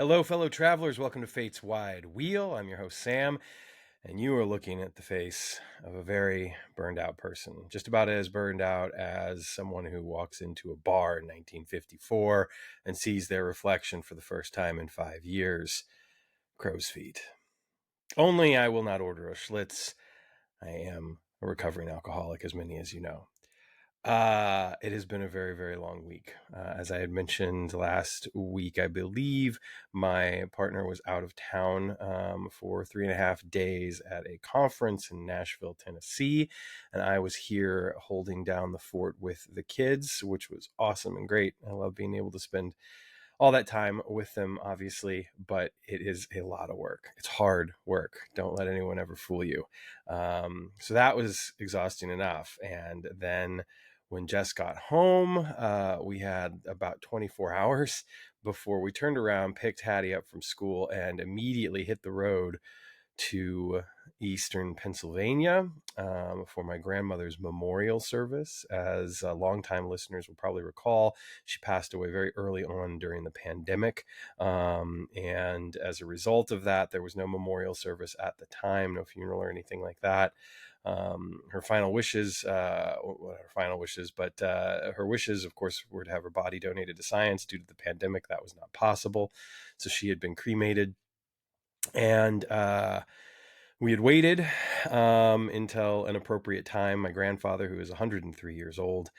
Hello, fellow travelers. Welcome to Fate's Wide Wheel. I'm your host, Sam, and you are looking at the face of a very burned out person. Just about as burned out as someone who walks into a bar in 1954 and sees their reflection for the first time in 5 years. Crow's feet. Only I will not order a Schlitz. I am a recovering alcoholic, as many as you know. It has been a very, very long week. As I had mentioned last week, I believe my partner was out of town for 3.5 days at a conference in Nashville, Tennessee, and I was here holding down the fort with the kids, which was awesome and great. I love being able to spend all that time with them, obviously, but it is a lot of work. It's hard work. Don't let anyone ever fool you. So that was exhausting enough. And then when Jess got home, we had about 24 hours before we turned around, picked Hattie up from school, and immediately hit the road to Eastern Pennsylvania for my grandmother's memorial service. As longtime listeners will probably recall, she passed away very early on during the pandemic. And as a result of that, there was no memorial service at the time, no funeral or anything like that. Her final wishes, her wishes, of course, were to have her body donated to science. Due to the pandemic, that was not possible. So she had been cremated. And we had waited until an appropriate time. My grandfather, who is 103 years old,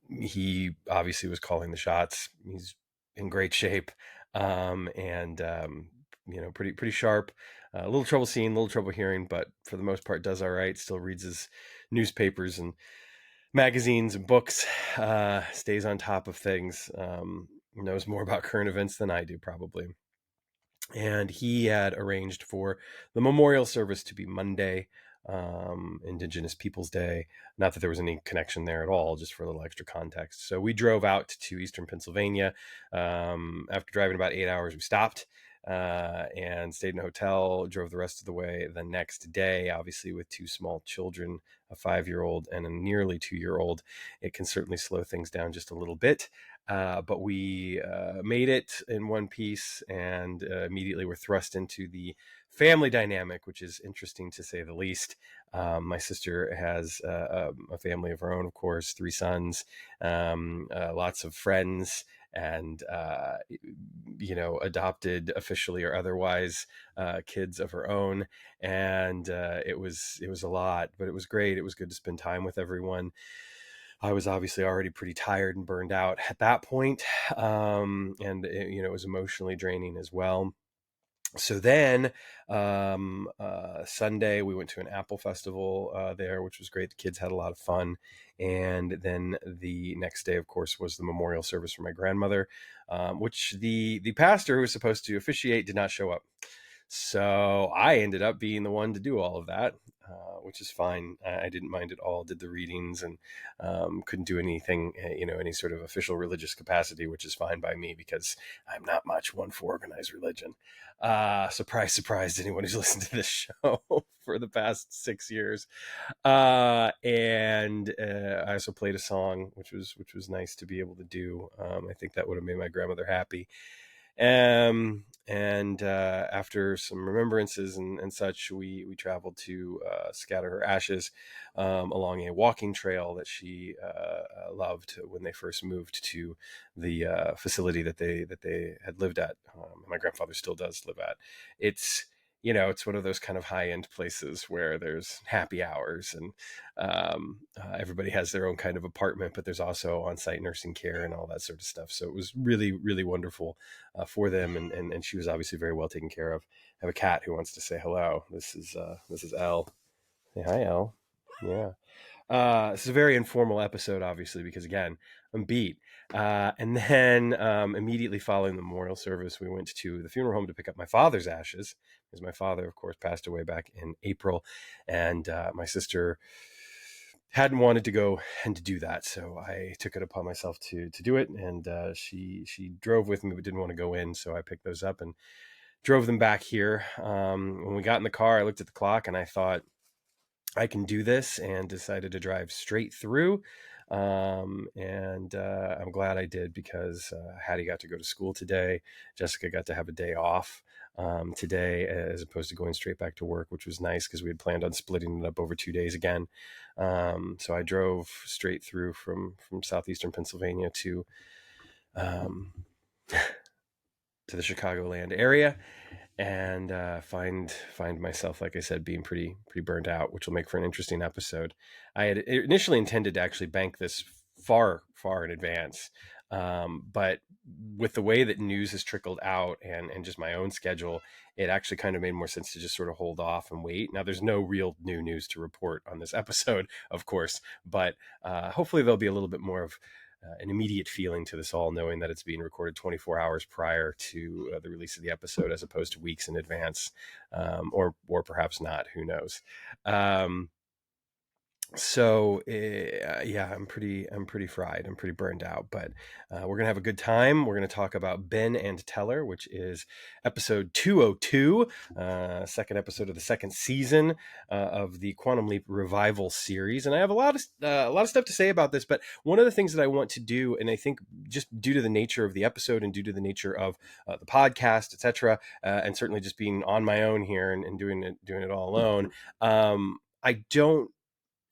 he obviously was calling the shots. He's in great shape, pretty sharp. A little trouble seeing, a little trouble hearing, but for the most part does all right. Still reads his newspapers and magazines and books, stays on top of things, knows more about current events than I do, probably. And he had arranged for the memorial service to be Monday, Indigenous Peoples Day. Not that there was any connection there at all, just for a little extra context. So we drove out to Eastern Pennsylvania. After driving about 8 hours, we stopped and stayed in a hotel, drove the rest of the way the next day, obviously with two small children, a 5-year-old and a nearly 2-year-old. It can certainly slow things down just a little bit. But we made it in one piece and immediately were thrust into the family dynamic, which is interesting to say the least. My sister has a family of her own, of course, 3 sons, lots of friends, and adopted officially or otherwise kids of her own. And it was a lot, but it was great. It was good to spend time with everyone. I was obviously already pretty tired and burned out at that point. And it was emotionally draining as well. So then Sunday we went to an apple festival there, which was great. The kids had a lot of fun. And then the next day, of course, was the memorial service for my grandmother, which the pastor who was supposed to officiate did not show up. So I ended up being the one to do all of that, which is fine. I didn't mind at all. Did the readings and couldn't do anything, any sort of official religious capacity, which is fine by me because I'm not much one for organized religion. Surprise, surprise to anyone who's listened to this show for the past 6 years. And I also played a song, which was nice to be able to do. I think that would have made my grandmother happy. And after some remembrances and such, we traveled to scatter her ashes along a walking trail that she loved when they first moved to the facility that they had lived at. My grandfather still does live at. It's one of those kind of high-end places where there's happy hours and everybody has their own kind of apartment, but there's also on-site nursing care and all that sort of stuff. So it was really, really wonderful for them. And she was obviously very well taken care of. I have a cat who wants to say hello. This is Elle. Say hi, Elle. Yeah. This is a very informal episode, obviously, because again, I'm beat. And then immediately following the memorial service, we went to the funeral home to pick up my father's ashes, because my father, of course, passed away back in April, and my sister hadn't wanted to go and to do that, so I took it upon myself to do it. And she drove with me, but didn't want to go in, so I picked those up and drove them back here. When we got in the car, I looked at the clock and I thought, I can do this, and decided to drive straight through. And I'm glad I did, because Hattie got to go to school today. Jessica got to have a day off today, as opposed to going straight back to work, which was nice because we had planned on splitting it up over 2 days again. So I drove straight through from southeastern Pennsylvania um, to the Chicagoland area, and find myself, like I said, being pretty burned out, which will make for an interesting episode. I had initially intended to actually bank this far in advance, but with the way that news has trickled out, and just my own schedule, it actually kind of made more sense to just sort of hold off and wait. Now, there's no real new news to report on this episode, of course, but hopefully there'll be a little bit more of an immediate feeling to this all, knowing that it's being recorded 24 hours prior to the release of the episode, as opposed to weeks in advance, or perhaps not. Who knows? So yeah, I'm pretty fried. I'm pretty burned out, but we're gonna have a good time. We're gonna talk about Ben and Teller, which is episode 202, second episode of the second season of the Quantum Leap Revival series. And I have a lot of stuff to say about this, but one of the things that I want to do, and I think just due to the nature of the episode and due to the nature of the podcast, etc., and certainly just being on my own here and doing it all alone, I don't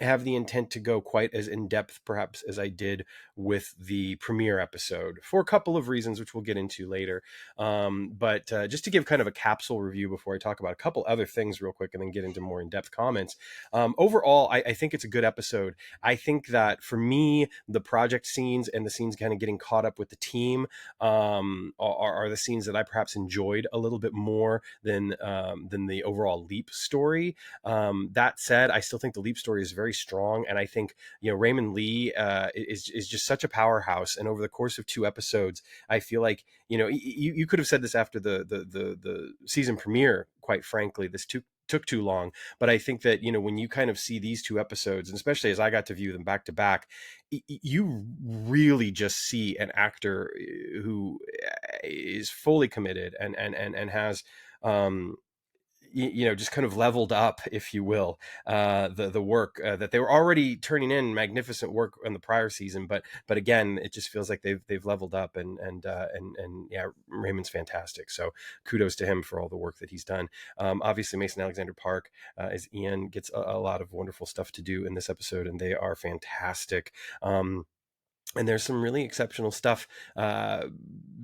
have the intent to go quite as in depth perhaps as I did with the premiere episode, for a couple of reasons, which we'll get into later. But just to give kind of a capsule review before I talk about a couple other things real quick and then get into more in-depth comments. Overall, I think it's a good episode. I think that for me, the project scenes and the scenes kind of getting caught up with the team are the scenes that I perhaps enjoyed a little bit more than the overall Leap story. That said, I still think the Leap story is very strong, and I think Raymond Lee is just such a powerhouse. And over the course of 2 episodes, I feel like you could have said this after the season premiere. Quite frankly, this took too long, but I think that when you kind of see these 2 episodes, and especially as I got to view them back to back, you really just see an actor who is fully committed and has just kind of leveled up, if you will, the work that they were already turning in magnificent work in the prior season, but again, it just feels like they've leveled up, and yeah, Raymond's fantastic. So kudos to him for all the work that he's done. Obviously, Mason Alexander Park as Ian gets a lot of wonderful stuff to do in this episode, and they are fantastic. And there's some really exceptional stuff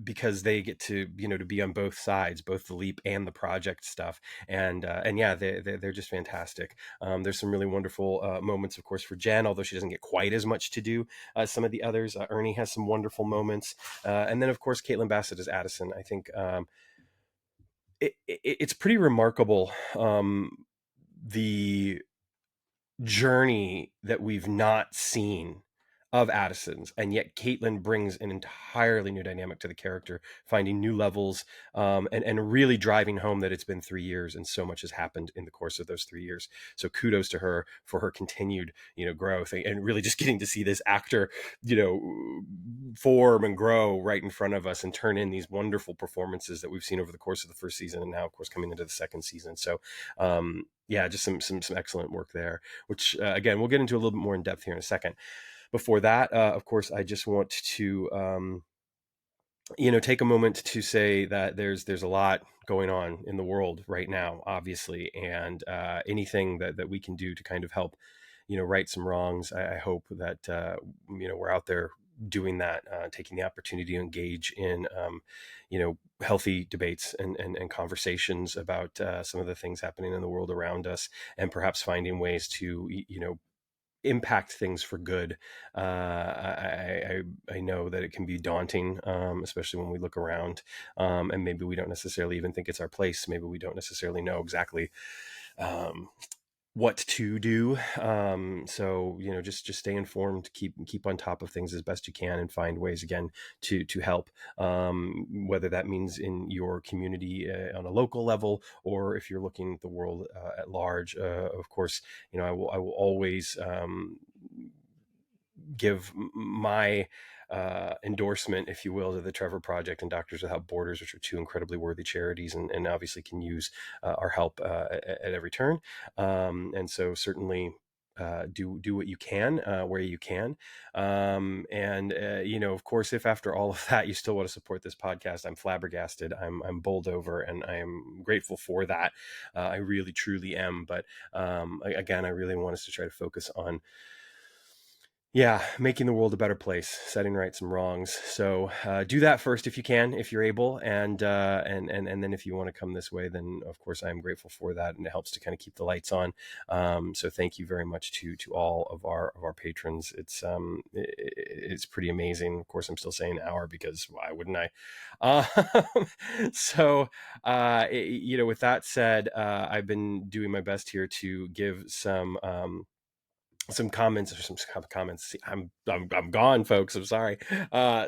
because they get to to be on both sides, both the Leap and the project stuff, and yeah, they're just fantastic. There's some really wonderful moments, of course, for Jenn, although she doesn't get quite as much to do as some of the others. Ernie has some wonderful moments, and then of course Caitlin Bassett as Addison. I think it's pretty remarkable, the journey that we've not seen of Addison's, and yet Caitlin brings an entirely new dynamic to the character, finding new levels, and really driving home that it's been 3 years and so much has happened in the course of those 3 years. So kudos to her for her continued growth, and really just getting to see this actor form and grow right in front of us and turn in these wonderful performances that we've seen over the course of the first season, and now of course coming into the second season. So yeah, just some excellent work there, which again we'll get into a little bit more in depth here in a second. Before that, of course, I just want to take a moment to say that there's a lot going on in the world right now, obviously, and anything that we can do to kind of help right some wrongs. I hope that we're out there doing that, taking the opportunity to engage in healthy debates and conversations about some of the things happening in the world around us, and perhaps finding ways to impact things for good. I know that it can be daunting, especially when we look around, and maybe we don't necessarily even think it's our place. Maybe we don't necessarily know exactly what to do. So just stay informed, keep on top of things as best you can, and find ways again to help, whether that means in your community on a local level, or if you're looking at the world at large. Of course, I will always give my endorsement, if you will, to the Trevor Project and Doctors Without Borders, which are 2 incredibly worthy charities, and obviously can use our help at every turn. And so certainly do what you can where you can. Of course, if after all of that you still want to support this podcast, I'm flabbergasted. I'm bowled over, and I am grateful for that. I really truly am. But again, I really want us to try to focus on making the world a better place, setting right some wrongs. So do that first if you can, if you're able, and then if you want to come this way, then of course I am grateful for that, and it helps to kind of keep the lights on. So thank you very much to all of our patrons. It's pretty amazing. Of course, I'm still saying our, because why wouldn't I? With that said, I've been doing my best here to give some comments or some comments. See, I'm gone, folks. I'm sorry.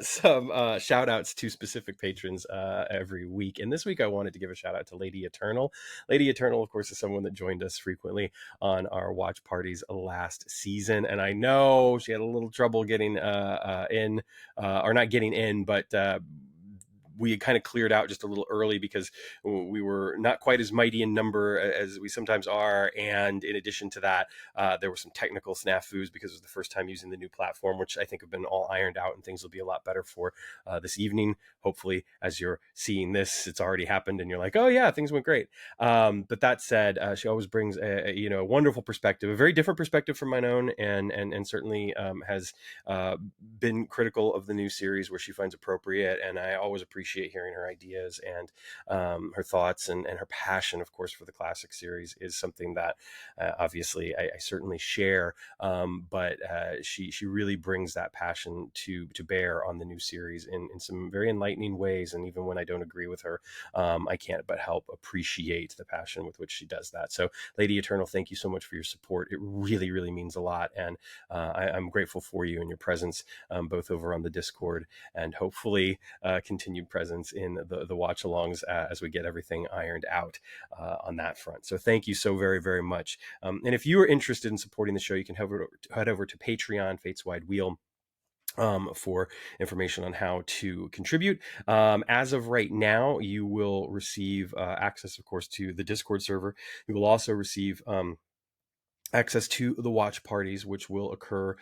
Some shout outs to specific patrons every week. And this week I wanted to give a shout out to Lady Eternal. Lady Eternal, of course, is someone that joined us frequently on our watch parties last season. And I know she had a little trouble getting in, or not getting in, but we had kind of cleared out just a little early because we were not quite as mighty in number as we sometimes are. And in addition to that, there were some technical snafus because it was the first time using the new platform, which I think have been all ironed out, and things will be a lot better for this evening. Hopefully, as you're seeing this, it's already happened and you're like, oh yeah, things went great. But that said, she always brings a wonderful perspective, a very different perspective from my own, and certainly has been critical of the new series where she finds appropriate. And I always appreciate hearing her ideas and her thoughts, and her passion, of course, for the classic series is something that obviously I certainly share. But she really brings that passion to bear on the new series in some very enlightening ways. And even when I don't agree with her, I can't but help appreciate the passion with which she does that. So Lady Eternal, thank you so much for your support. It really, really means a lot. And I'm grateful for you and your presence, both over on the Discord and hopefully continued presence in the watch alongs as we get everything ironed out on that front. So thank you so very, very much. And if you are interested in supporting the show, you can head over to Patreon, Fates Wide Wheel, for information on how to contribute. As of right now, you will receive access, of course, to the Discord server. You will also receive access to the watch parties, which will occur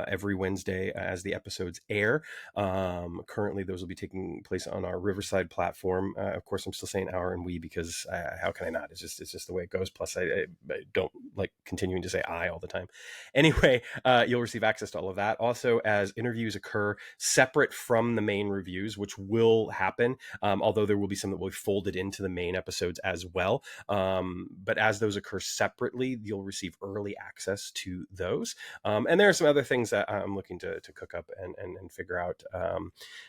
every Wednesday as the episodes air. Currently, those will be taking place on our Riverside platform. Of course, I'm still saying our and we because how can I not? It's just the way it goes. Plus, I don't like continuing to say I all the time. Anyway, you'll receive access to all of that. Also, as interviews occur separate from the main reviews, which will happen, although there will be some that will be folded into the main episodes as well. But as those occur separately, you'll receive early access to those. And there are some other things that I'm looking to cook up and figure out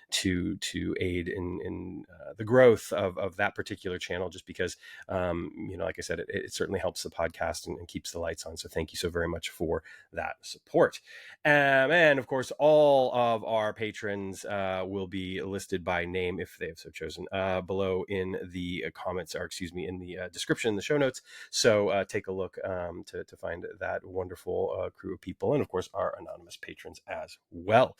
to aid in the growth of that particular channel, just because, like I said, it certainly helps the podcast and keeps the lights on. So thank you so very much for that support. And of course, all of our patrons will be listed by name if they have so chosen below in the comments, or excuse me, in the description in the show notes. So take a look to find that wonderful crew of people, and of course our anonymous patrons as well.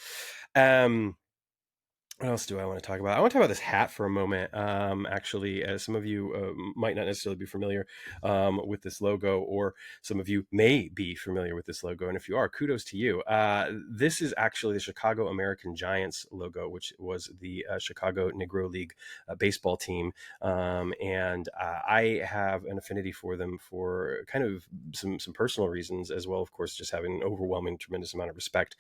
What else do I want to talk about? I want to talk about this hat for a moment. Actually, as some of you might not necessarily be familiar with this logo, or some of you may be familiar with this logo. And if you are, kudos to you. This is actually the Chicago American Giants logo, which was the Chicago Negro League baseball team. And I have an affinity for them for kind of some personal reasons, as well, of course, just having an overwhelming, tremendous amount of respect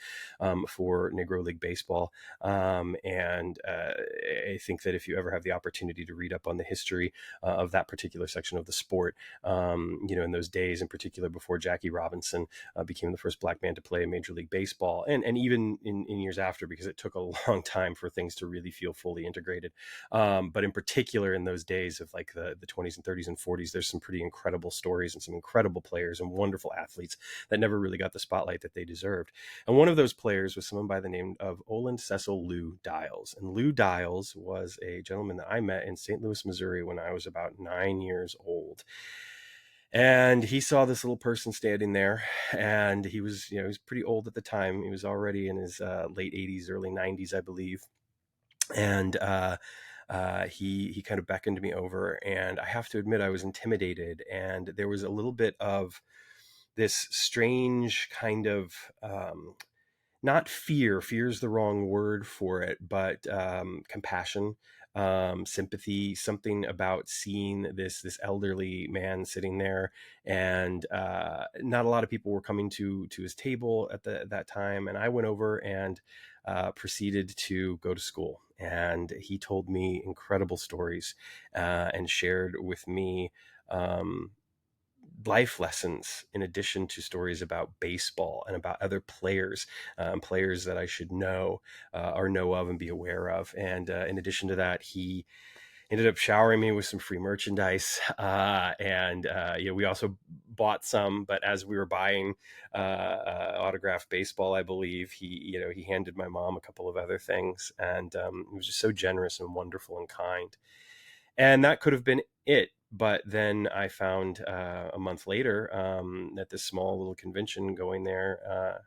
for Negro League baseball. And I think that if you ever have the opportunity to read up on the history of that particular section of the sport, in those days in particular before Jackie Robinson became the first black man to play Major League Baseball, and even in years after, because it took a long time for things to really feel fully integrated. But in particular in those days of like the 20s and 30s and 40s, there's some pretty incredible stories and some incredible players and wonderful athletes that never really got the spotlight that they deserved. And one of those players was someone by the name of Olin Cecil Lou Dials. And Lou Dials was a gentleman that I met in St. Louis, Missouri when I was about 9 years old. And he saw this little person standing there, and he was pretty old at the time. He was already in his late 80s, early 90s, I believe. And he kind of beckoned me over, and I have to admit I was intimidated, and there was a little bit of this strange kind of not fear. Fear is the wrong word for it, but compassion, sympathy. Something about seeing this elderly man sitting there, and not a lot of people were coming to his table at that time. And I went over and proceeded to go to school. And he told me incredible stories and shared with me life lessons, in addition to stories about baseball and about other players, players that I should know or know of and be aware of. And in addition to that, he ended up showering me with some free merchandise. And we also bought some, but as we were buying autographed baseball, I believe he handed my mom a couple of other things. And he was just so generous and wonderful and kind. And that could have been it. But then I found a month later at this small little convention going there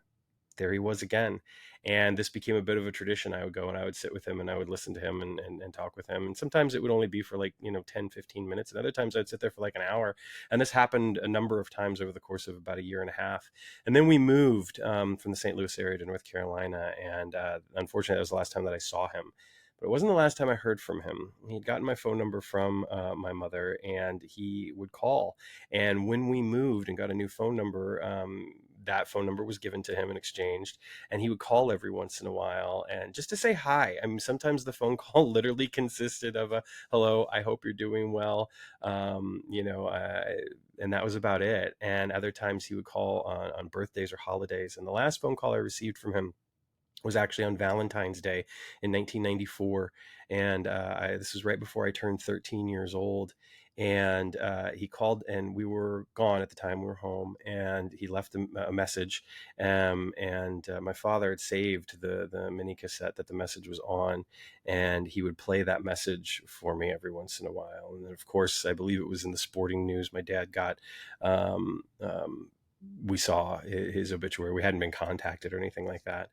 he was again. And this became a bit of a tradition. I would go and I would sit with him and I would listen to him and talk with him. And sometimes it would only be for 10, 15 minutes. And other times I'd sit there for like an hour. And this happened a number of times over the course of about a year and a half. And then we moved from the St. Louis area to North Carolina. And unfortunately, that was the last time that I saw him. But it wasn't the last time I heard from him. He'd gotten my phone number from my mother, and he would call. And when we moved and got a new phone number, that phone number was given to him and exchanged. And he would call every once in a while and just to say hi. I mean, sometimes the phone call literally consisted of a hello, I hope you're doing well. And that was about it. And other times he would call on birthdays or holidays. And the last phone call I received from him was actually on Valentine's Day in 1994. And this was right before I turned 13 years old. And he called, and we were gone at the time. We were home, and he left a message. And my father had saved the mini cassette that the message was on, and he would play that message for me every once in a while. And then, of course, I believe it was in the sporting news. My dad got we saw his obituary. We hadn't been contacted or anything like that.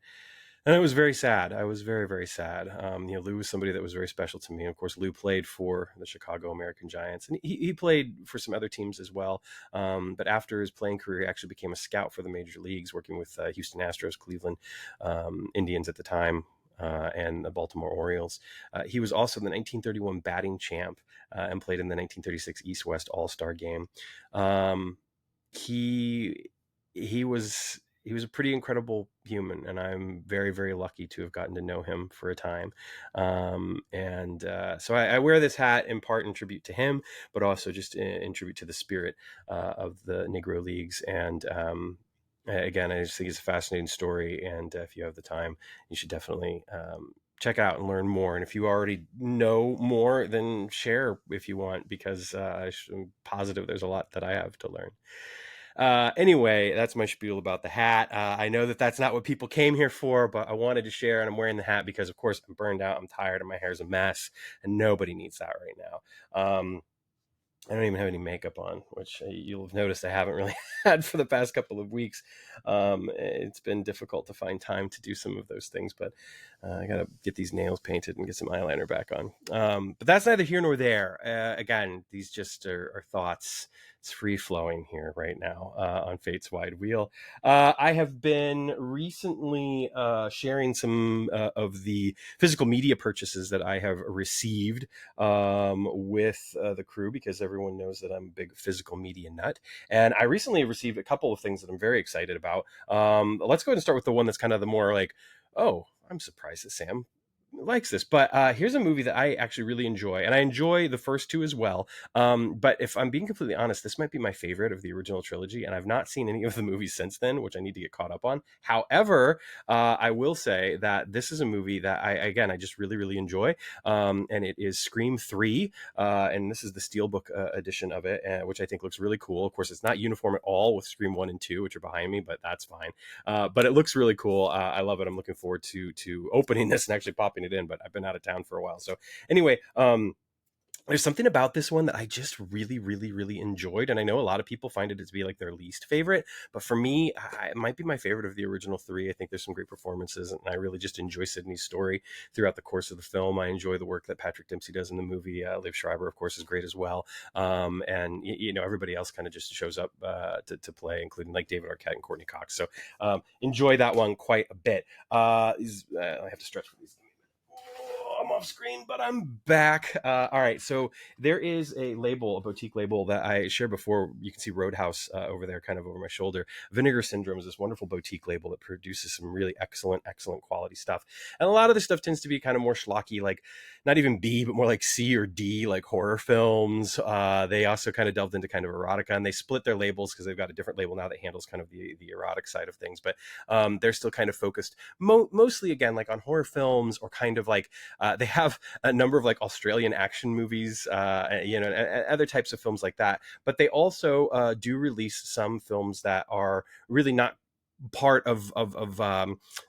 And it was very sad. I was very, very sad. Lou was somebody that was very special to me. Of course, Lou played for the Chicago American Giants, and he played for some other teams as well. But after his playing career, he actually became a scout for the major leagues, working with Houston Astros, Cleveland Indians at the time, and the Baltimore Orioles. He was also the 1931 batting champ and played in the 1936 East-West All-Star game. He was a pretty incredible human, and I'm very, very lucky to have gotten to know him for a time. So I wear this hat in part in tribute to him, but also just in tribute to the spirit of the Negro Leagues. And again, I just think it's a fascinating story. And if you have the time, you should definitely check out and learn more. And if you already know more, then share if you want, because I'm positive there's a lot that I have to learn. Anyway, that's my spiel about the hat. I know that that's not what people came here for, but I wanted to share, and I'm wearing the hat because, of course, I'm burned out, I'm tired, and my hair's a mess, and nobody needs that right now. I don't even have any makeup on, which you'll have noticed I haven't really had for the past couple of weeks. It's been difficult to find time to do some of those things, but I got to get these nails painted and get some eyeliner back on. But that's neither here nor there. Again, these just are thoughts. It's free flowing here right now on Fate's Wide Wheel. I have been recently sharing some of the physical media purchases that I have received with the crew, because everyone knows that I'm a big physical media nut. And I recently received a couple of things that I'm very excited about. Let's go ahead and start with the one that's kind of the more like, oh, I'm surprised that Sam likes this, but here's a movie that I actually really enjoy, and I enjoy the first two as well. But if I'm being completely honest, this might be my favorite of the original trilogy, and I've not seen any of the movies since then, which I need to get caught up on. However, I will say that this is a movie that I just really, really enjoy, and it is Scream 3, and this is the Steelbook edition of it, which I think looks really cool. Of course, it's not uniform at all with Scream 1 and 2, which are behind me, but that's fine. But it looks really cool. I love it. I'm looking forward to opening this and actually popping it in, but I've been out of town for a while. So anyway, there's something about this one that I just really, really, really enjoyed. And I know a lot of people find it to be like their least favorite, but for me, it might be my favorite of the original three. I think there's some great performances, and I really just enjoy Sydney's story throughout the course of the film. I enjoy the work that Patrick Dempsey does in the movie. Liv Schreiber, of course, is great as well. And, everybody else kind of just shows up to play, including like David Arquette and Courtney Cox. So enjoy that one quite a bit. I have to stretch for these. I'm off screen, but I'm back. All right, so there is a boutique label that I shared before. You can see Roadhouse over there, kind of over my shoulder. Vinegar Syndrome is this wonderful boutique label that produces some really excellent quality stuff. And a lot of this stuff tends to be kind of more schlocky, like not even B, but more like C or D, like horror films. They also kind of delved into kind of erotica, and they split their labels because they've got a different label now that handles kind of the erotic side of things. But they're still kind of focused mostly, again, like on horror films, or kind of like they have a number of like Australian action movies, and other types of films like that. But they also do release some films that are really not part of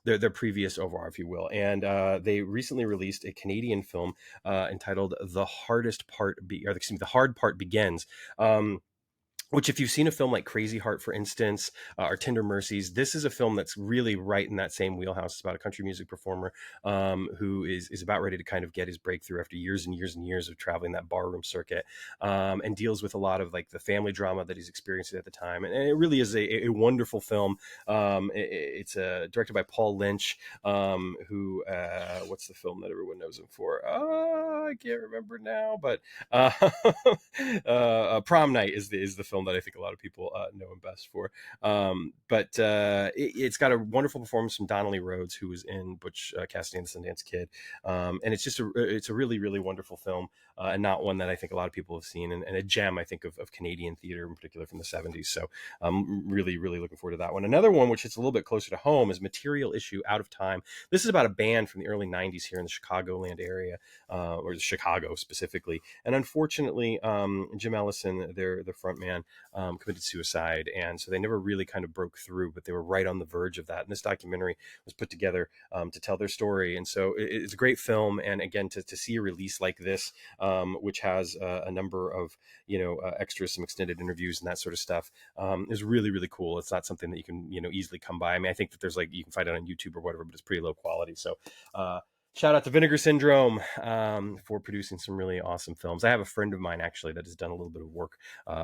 their previous OVR, if you will. And they recently released a Canadian film entitled The Hard Part Begins. Which, if you've seen a film like Crazy Heart, for instance, or Tender Mercies, this is a film that's really right in that same wheelhouse. It's about a country music performer who is about ready to kind of get his breakthrough after years and years and years of traveling that barroom circuit, and deals with a lot of like the family drama that he's experiencing at the time. And it really is a wonderful film. It's directed by Paul Lynch, who, what's the film that everyone knows him for? I can't remember now, but Prom Night is the film that I think a lot of people know him best for. But it's got a wonderful performance from Donnelly Rhodes, who was in Butch Cassidy and the Sundance Kid, and it's a really, really wonderful film, and not one that I think a lot of people have seen, and a gem, I think, of Canadian theater, in particular from the 70s. So I'm really, really looking forward to that one. Another one, which is a little bit closer to home, is Material Issue Out of Time. This is about a band from the early 90s here in the Chicagoland area, or Chicago specifically. And unfortunately, Jim Ellison, their front man, committed suicide, and so they never really kind of broke through, but they were right on the verge of that. And this documentary was put together to tell their story. And so it's a great film. And again, to see a release like this, which has a number of extras, some extended interviews and that sort of stuff, is really, really cool. It's not something that you can easily come by. I mean, I think that there's you can find it on YouTube or whatever, but it's pretty low quality. So shout out to Vinegar Syndrome for producing some really awesome films. I have a friend of mine, actually, that has done a little bit of work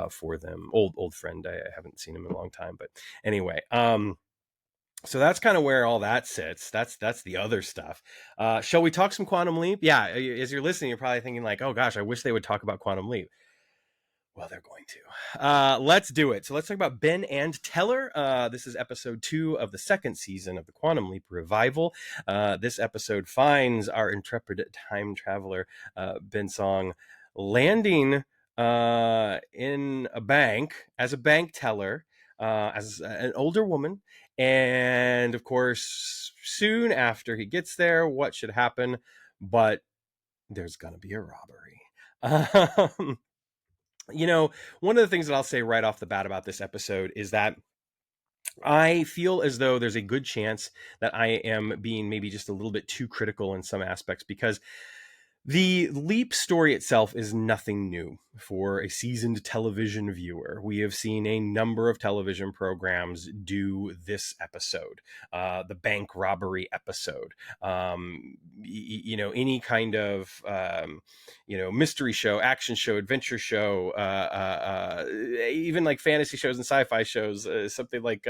for them. Old friend. I haven't seen him in a long time, but anyway. So that's kind of where all that sits. That's the other stuff. Shall we talk some Quantum Leap? Yeah, as you're listening, you're probably thinking like, oh gosh, I wish they would talk about Quantum Leap. Well, they're going to. Let's do it. So let's talk about Ben and Teller. This is episode 2 of the second season of the Quantum Leap revival. This episode finds our intrepid time traveler, Ben Song, landing in a bank as a bank teller, as an older woman. And of course, soon after he gets there, what should happen? But there's going to be a robbery. One of the things that I'll say right off the bat about this episode is that I feel as though there's a good chance that I am being maybe just a little bit too critical in some aspects, because the Leap story itself is nothing new for a seasoned television viewer. We have seen a number of television programs do this episode, the bank robbery episode, any kind of, mystery show, action show, adventure show, even like fantasy shows and sci-fi shows, something like,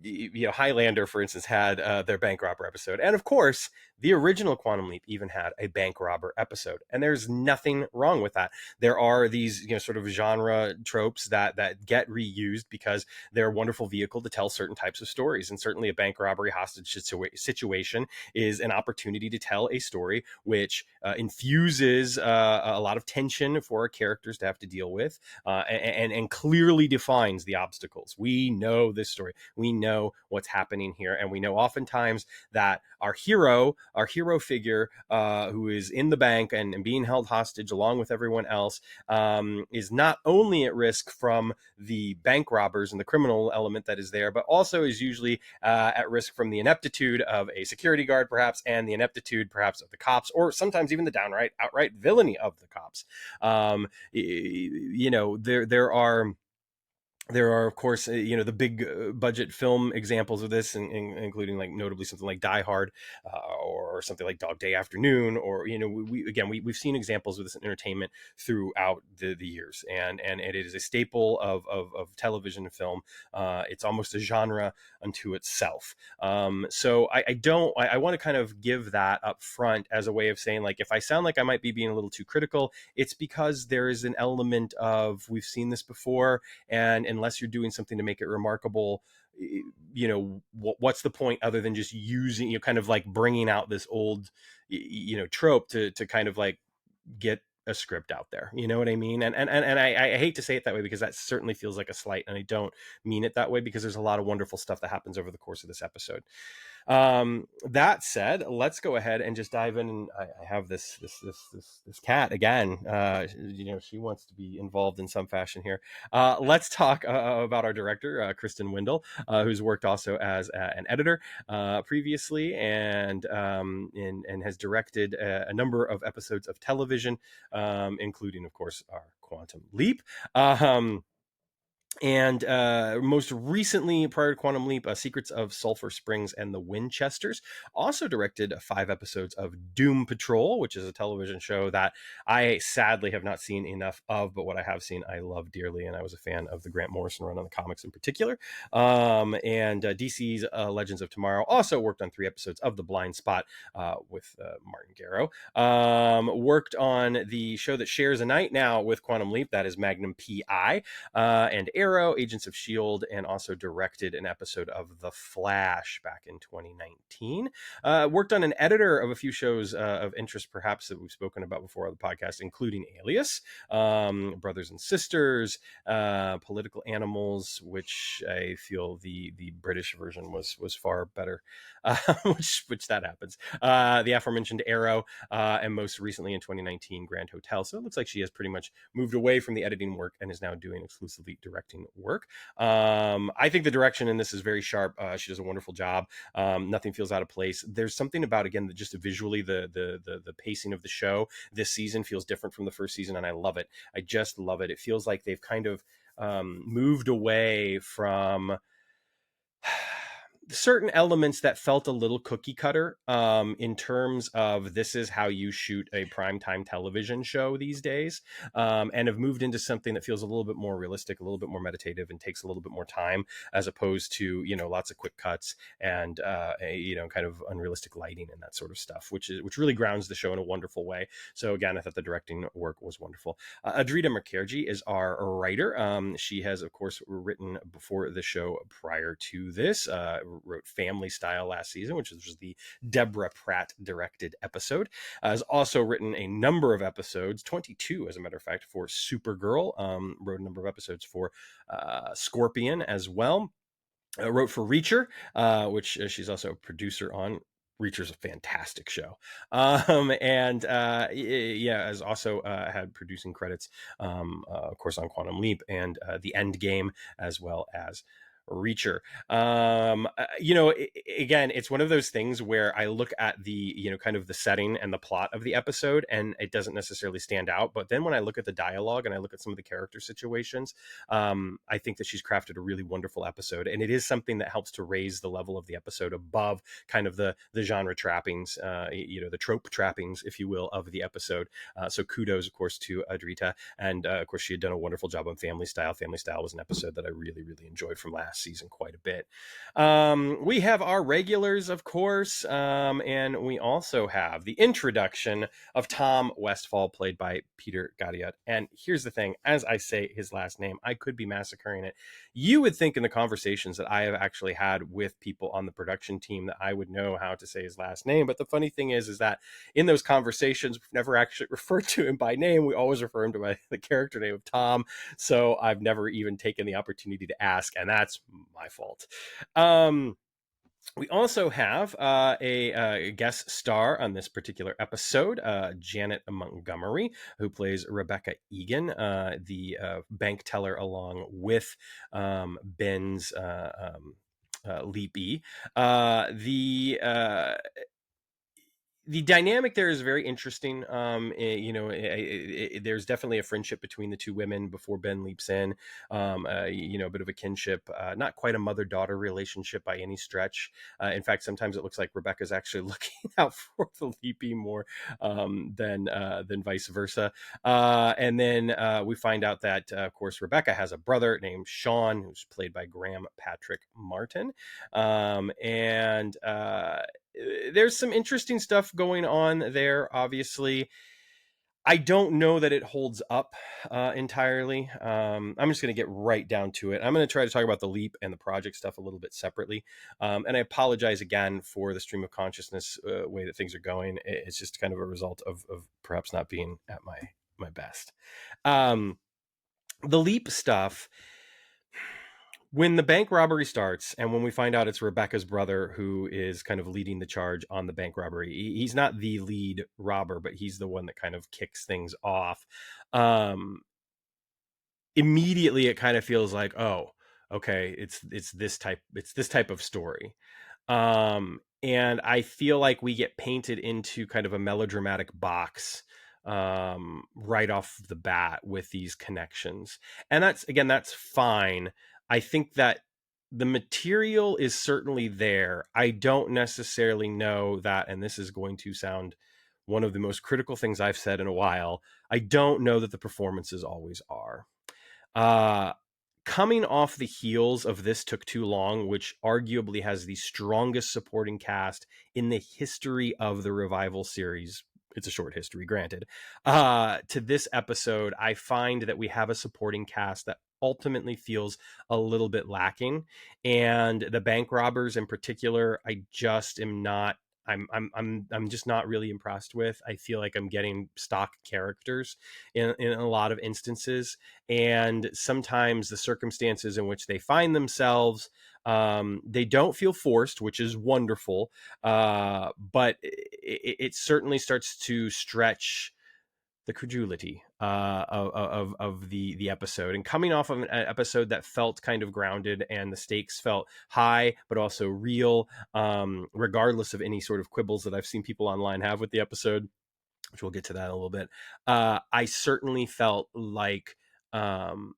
Highlander, for instance, had their bank robber episode. And of course, the original Quantum Leap even had a bank robber episode. And there's nothing wrong with that. There are these, sort of genre tropes that get reused because they're a wonderful vehicle to tell certain types of stories. And certainly a bank robbery hostage situation is an opportunity to tell a story which infuses a lot of tension for our characters to have to deal with, and clearly defines the obstacles. We know this story. We know what's happening here. And we know oftentimes that our hero our hero figure, who is in the bank and being held hostage along with everyone else, is not only at risk from the bank robbers and the criminal element that is there, but also is usually at risk from the ineptitude of a security guard, perhaps, and the ineptitude, perhaps, of the cops, or sometimes even the outright villainy of the cops. There are, of course, the big budget film examples of this, including like notably something like Die Hard, or something like Dog Day Afternoon, or we've seen examples of this in entertainment throughout the years, and it is a staple of television and film. It's almost a genre unto itself. So I want to kind of give that up front as a way of saying, like, if I sound like I might be being a little too critical, it's because there is an element of, we've seen this before, and unless you're doing something to make it remarkable, what's the point other than just using, kind of like bringing out this old, trope to kind of like get a script out there. You know what I mean? And I hate to say it that way, because that certainly feels like a slight, and I don't mean it that way, because there's a lot of wonderful stuff that happens over the course of this episode. That said, let's go ahead and just dive in. And I have this cat again. She wants to be involved in some fashion here. Let's talk about our director, Kristen Windle, who's worked also as an editor previously, and has directed a number of episodes of television, including, of course, our Quantum Leap. And most recently, prior to Quantum Leap, Secrets of Sulphur Springs and the Winchesters. Also directed 5 episodes of Doom Patrol, which is a television show that I sadly have not seen enough of, but what I have seen I love dearly, and I was a fan of the Grant Morrison run on the comics in particular. And DC's Legends of Tomorrow. Also worked on 3 episodes of The Blind Spot with Martin Garrow. Worked on the show that shares a night now with Quantum Leap, that is Magnum P.I., and Arrow, Agents of S.H.I.E.L.D., and also directed an episode of The Flash back in 2019. Worked on an editor of a few shows of interest, perhaps, that we've spoken about before on the podcast, including Alias, Brothers and Sisters, Political Animals, which I feel the British version was far better, which that happens. The aforementioned Arrow, and most recently in 2019, Grand Hotel. So it looks like she has pretty much moved away from the editing work and is now doing exclusively directing work. I think the direction in this is very sharp. She does a wonderful job. Nothing feels out of place. There's something about, again, just visually the pacing of the show this season feels different from the first season, and I love it. I just love it. It feels like they've kind of moved away from certain elements that felt a little cookie cutter, in terms of, this is how you shoot a primetime television show these days, and have moved into something that feels a little bit more realistic, a little bit more meditative, and takes a little bit more time, as opposed to, lots of quick cuts and kind of unrealistic lighting and that sort of stuff, which really grounds the show in a wonderful way. So again, I thought the directing work was wonderful. Adrita Mukherjee is our writer. She has, of course, written before the show prior to this. Wrote Family Style last season, which was the Deborah Pratt directed episode. Has also written a number of episodes, 22 as a matter of fact, for Supergirl. Wrote a number of episodes for Scorpion as well. Wrote for Reacher, which she's also a producer on. Reacher's a fantastic show. Has also had producing credits, of course, on Quantum Leap and The End Game, as well as Reacher. Again, it's one of those things where I look at the, kind of the setting and the plot of the episode, and it doesn't necessarily stand out. But then when I look at the dialogue and I look at some of the character situations, I think that she's crafted a really wonderful episode. And it is something that helps to raise the level of the episode above kind of the genre trappings, the trope trappings, if you will, of the episode. So kudos, of course, to Adrita. And of course, she had done a wonderful job on Family Style. Family Style was an episode that I really, really enjoyed from last season quite a bit. We have our regulars, of course, and we also have the introduction of Tom Westfall, played by Peter Gadiot. And here's the thing, as I say his last name, I could be massacring it. You would think in the conversations that I have actually had with people on the production team that I would know how to say his last name, but the funny thing is that in those conversations, we've never actually referred to him by name. We always refer him to by the character name of Tom, so I've never even taken the opportunity to ask, and that's my fault. We also have a guest star on this particular episode, Janet Montgomery, who plays Rebecca Egan, the bank teller, along with Ben's Leapy. The dynamic there is very interesting. There's definitely a friendship between the two women before Ben leaps in. A bit of a kinship, not quite a mother-daughter relationship by any stretch. In fact, sometimes it looks like Rebecca's actually looking out for the Leapy more than vice versa. And then we find out that, of course, Rebecca has a brother named Sean, who's played by Graham Patrick Martin. And there's some interesting stuff going on there, obviously. I don't know that it holds up entirely. I'm just going to get right down to it. I'm going to try to talk about the leap and the project stuff a little bit separately. And I apologize again for the stream of consciousness way that things are going. It's just kind of a result of perhaps not being at my best. The leap stuff, when the bank robbery starts and when we find out it's Rebecca's brother who is kind of leading the charge on the bank robbery, he's not the lead robber, but he's the one that kind of kicks things off. Immediately it kind of feels like, oh, okay, it's this type of story. And I feel like we get painted into kind of a melodramatic box right off the bat with these connections. And that's fine. I think that the material is certainly there. I don't necessarily know that, and this is going to sound one of the most critical things I've said in a while. I don't know that the performances always are. Uh, Coming off the heels of This Took Too Long, which arguably has the strongest supporting cast in the history of the revival series. It's a short history, granted. To this episode, I find that we have a supporting cast that ultimately feels a little bit lacking. And the bank robbers in particular, I just am not. I'm just not really impressed with. I feel like I'm getting stock characters in a lot of instances, and sometimes the circumstances in which they find themselves, they don't feel forced, which is wonderful, but it certainly starts to stretch the credulity of the episode. And coming off of an episode that felt kind of grounded and the stakes felt high but also real, regardless of any sort of quibbles that I've seen people online have with the episode, which we'll get to that in a little bit. I certainly felt like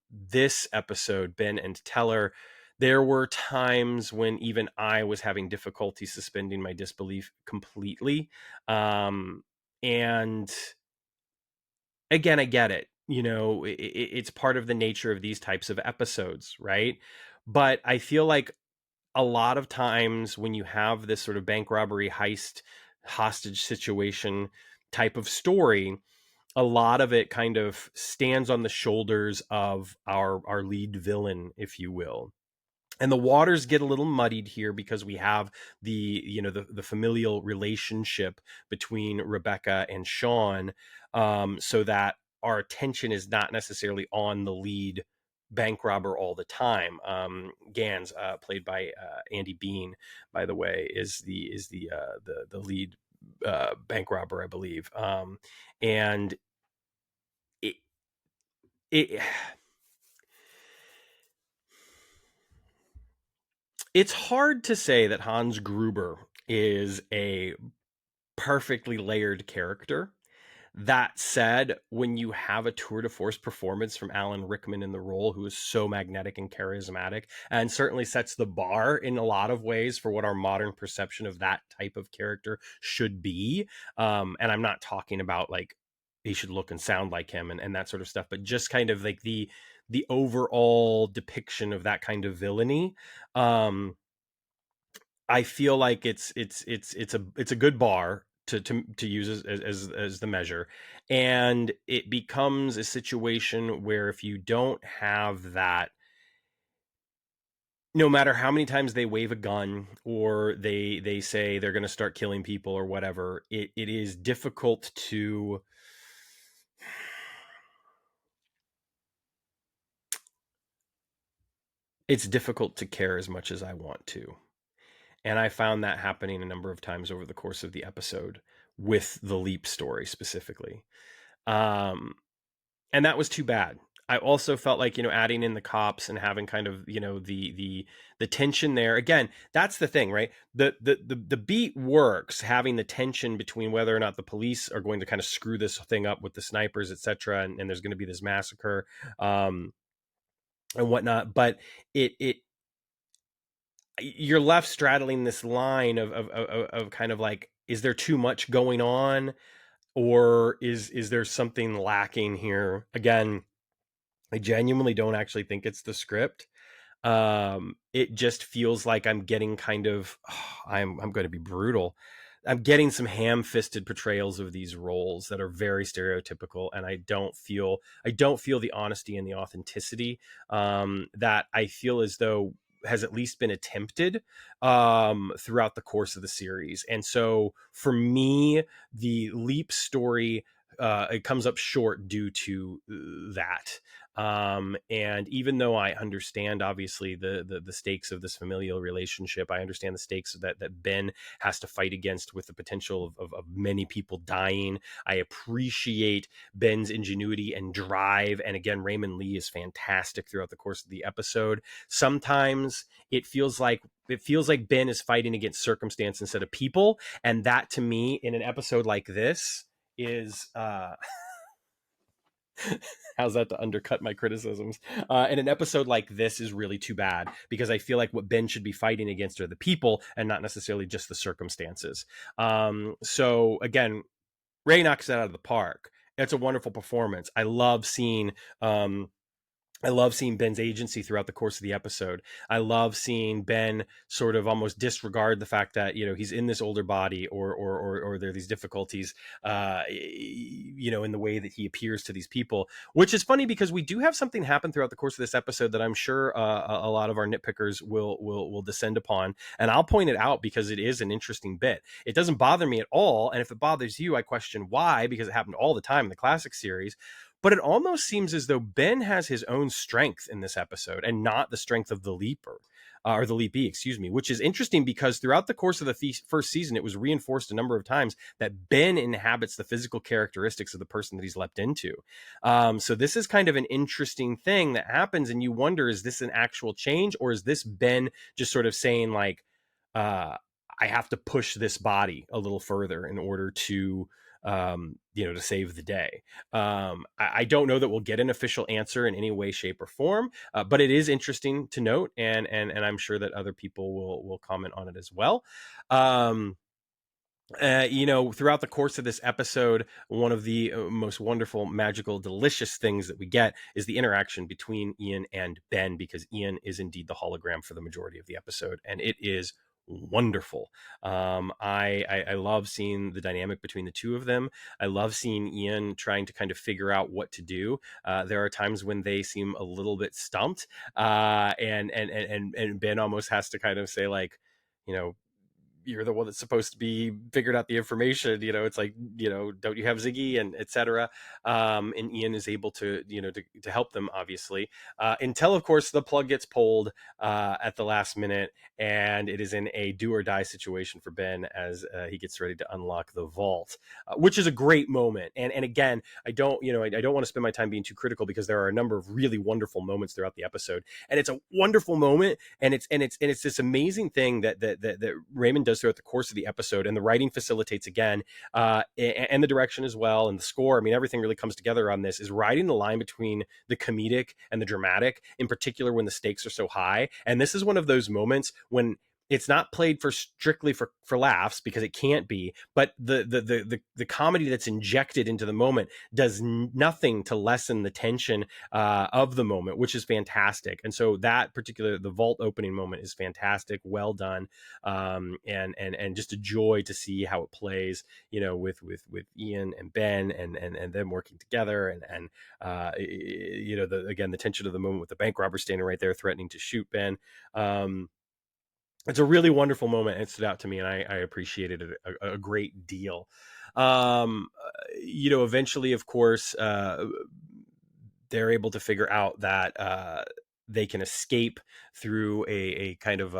this episode, Ben and Teller, there were times when even I was having difficulty suspending my disbelief completely. And again, I get it. It's part of the nature of these types of episodes, right? But I feel like a lot of times when you have this sort of bank robbery heist hostage situation type of story, a lot of it kind of stands on the shoulders of our lead villain, if you will. And the waters get a little muddied here because we have the familial relationship between Rebecca and Sean, so that our attention is not necessarily on the lead bank robber all the time. Gans, played by Andy Bean, by the way, is the lead bank robber, I believe. And it it it's hard to say that Hans Gruber is a perfectly layered character. That said, when you have a tour de force performance from Alan Rickman in the role, who is so magnetic and charismatic, and certainly sets the bar in a lot of ways for what our modern perception of that type of character should be. And I'm not talking about like he should look and sound like him and that sort of stuff, but just kind of like the overall depiction of that kind of villainy. I feel like it's a good bar to use as the measure, and it becomes a situation where if you don't have that, no matter how many times they wave a gun or they say they're going to start killing people or whatever, it is difficult to care as much as I want to. And I found that happening a number of times over the course of the episode with the Leap story specifically. Um, and that was too bad. I also felt like, adding in the cops and having kind of, the tension there. Again, that's the thing, right? The beat works, having the tension between whether or not the police are going to kind of screw this thing up with the snipers, etc., and there's going to be this massacre, and whatnot. But it you're left straddling this line of kind of like, is there too much going on, or is there something lacking here? Again, I genuinely don't actually think it's the script. It just feels like I'm getting kind of, I'm going to be brutal. I'm getting some ham-fisted portrayals of these roles that are very stereotypical, and I don't feel the honesty and the authenticity that I feel as though has at least been attempted throughout the course of the series. And so for me, the Leap story, it comes up short due to that. And even though I understand obviously the stakes of this familial relationship, I understand the stakes that Ben has to fight against with the potential of many people dying. I appreciate Ben's ingenuity and drive. And again, Raymond Lee is fantastic throughout the course of the episode. Sometimes it feels like Ben is fighting against circumstance instead of people. And that, to me, in an episode like this, is how's that to undercut my criticisms? In an episode like this is really too bad, because I feel like what Ben should be fighting against are the people and not necessarily just the circumstances. So again, Ray knocks that out of the park. It's a wonderful performance. I love seeing Ben's agency throughout the course of the episode. I love seeing Ben sort of almost disregard the fact that, he's in this older body, or there are these difficulties, in the way that he appears to these people, which is funny because we do have something happen throughout the course of this episode that I'm sure a lot of our nitpickers will descend upon. And I'll point it out because it is an interesting bit. It doesn't bother me at all. And if it bothers you, I question why, because it happened all the time in the classic series. But it almost seems as though Ben has his own strength in this episode and not the strength of the Leaper, or the Leapee, excuse me, which is interesting because throughout the course of the first season, it was reinforced a number of times that Ben inhabits the physical characteristics of the person that he's leapt into. So this is kind of an interesting thing that happens, and you wonder, is this an actual change, or is this Ben just sort of saying like, I have to push this body a little further in order to to save the day. I don't know that we'll get an official answer in any way, shape, or form, but it is interesting to note, and I'm sure that other people will comment on it as well. Throughout the course of this episode, one of the most wonderful, magical, delicious things that we get is the interaction between Ian and Ben, because Ian is indeed the hologram for the majority of the episode, and it is wonderful. I love seeing the dynamic between the two of them. I love seeing Ian trying to kind of figure out what to do. There are times when they seem a little bit stumped, and Ben almost has to kind of say like, you're the one that's supposed to be figured out the information. It's like, don't you have Ziggy, and etc. And Ian is able to, to help them, obviously, until of course the plug gets pulled at the last minute, and it is in a do or die situation for Ben as he gets ready to unlock the vault, which is a great moment. And again, I don't want to spend my time being too critical, because there are a number of really wonderful moments throughout the episode, and it's a wonderful moment, and it's this amazing thing that Raymond does throughout the course of the episode, and the writing facilitates again, and the direction as well, and the score. I mean, everything really comes together on this, is riding the line between the comedic and the dramatic, in particular when the stakes are so high. And this is one of those moments when it's not played for strictly for laughs, because it can't be, but the comedy that's injected into the moment does nothing to lessen the tension of the moment, which is fantastic. And so that particular, the vault opening moment, is fantastic, well done, and just a joy to see how it plays, with Ian and Ben, and them working together, and the tension of the moment with the bank robber standing right there threatening to shoot Ben. It's a really wonderful moment. It stood out to me, and I appreciated it a great deal. Eventually, of course, they're able to figure out that they can escape through a kind of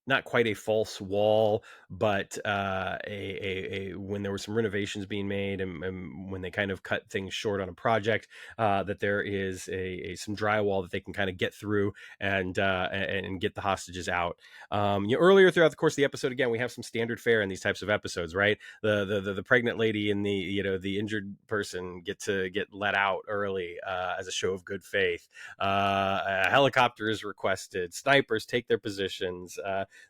not quite a false wall, but when there were some renovations being made, and when they kind of cut things short on a project, that there is some drywall that they can kind of get through and get the hostages out. Earlier throughout the course of the episode, again, we have some standard fare in these types of episodes, right? The pregnant lady and the injured person get let out early as a show of good faith. A helicopter is requested. Snipers take their positions.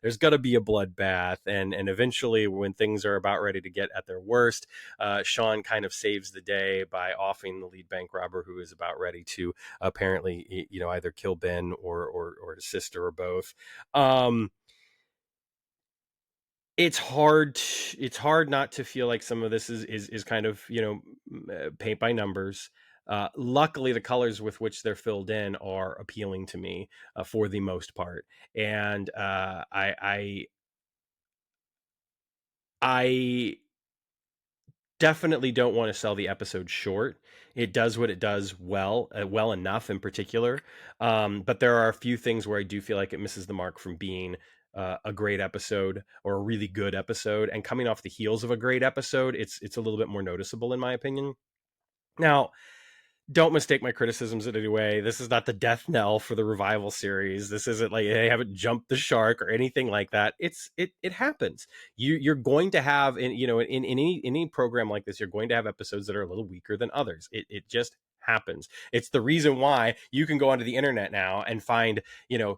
There's got to be a bloodbath, and eventually, when things are about ready to get at their worst, Sean kind of saves the day by offing the lead bank robber, who is about ready to apparently, either kill Ben or his sister or both. It's hard not to feel like some of this is kind of paint by numbers. Luckily, the colors with which they're filled in are appealing to me for the most part, and I definitely don't want to sell the episode short. It does what it does well enough in particular, but there are a few things where I do feel like it misses the mark from being a great episode or a really good episode, and coming off the heels of a great episode, it's a little bit more noticeable in my opinion. Now, don't mistake my criticisms in any way. This is not the death knell for the revival series. This isn't like they haven't jumped the shark or anything like that. It happens. You're going to have in any program like this, you're going to have episodes that are a little weaker than others. It just happens. It's the reason why you can go onto the internet now and find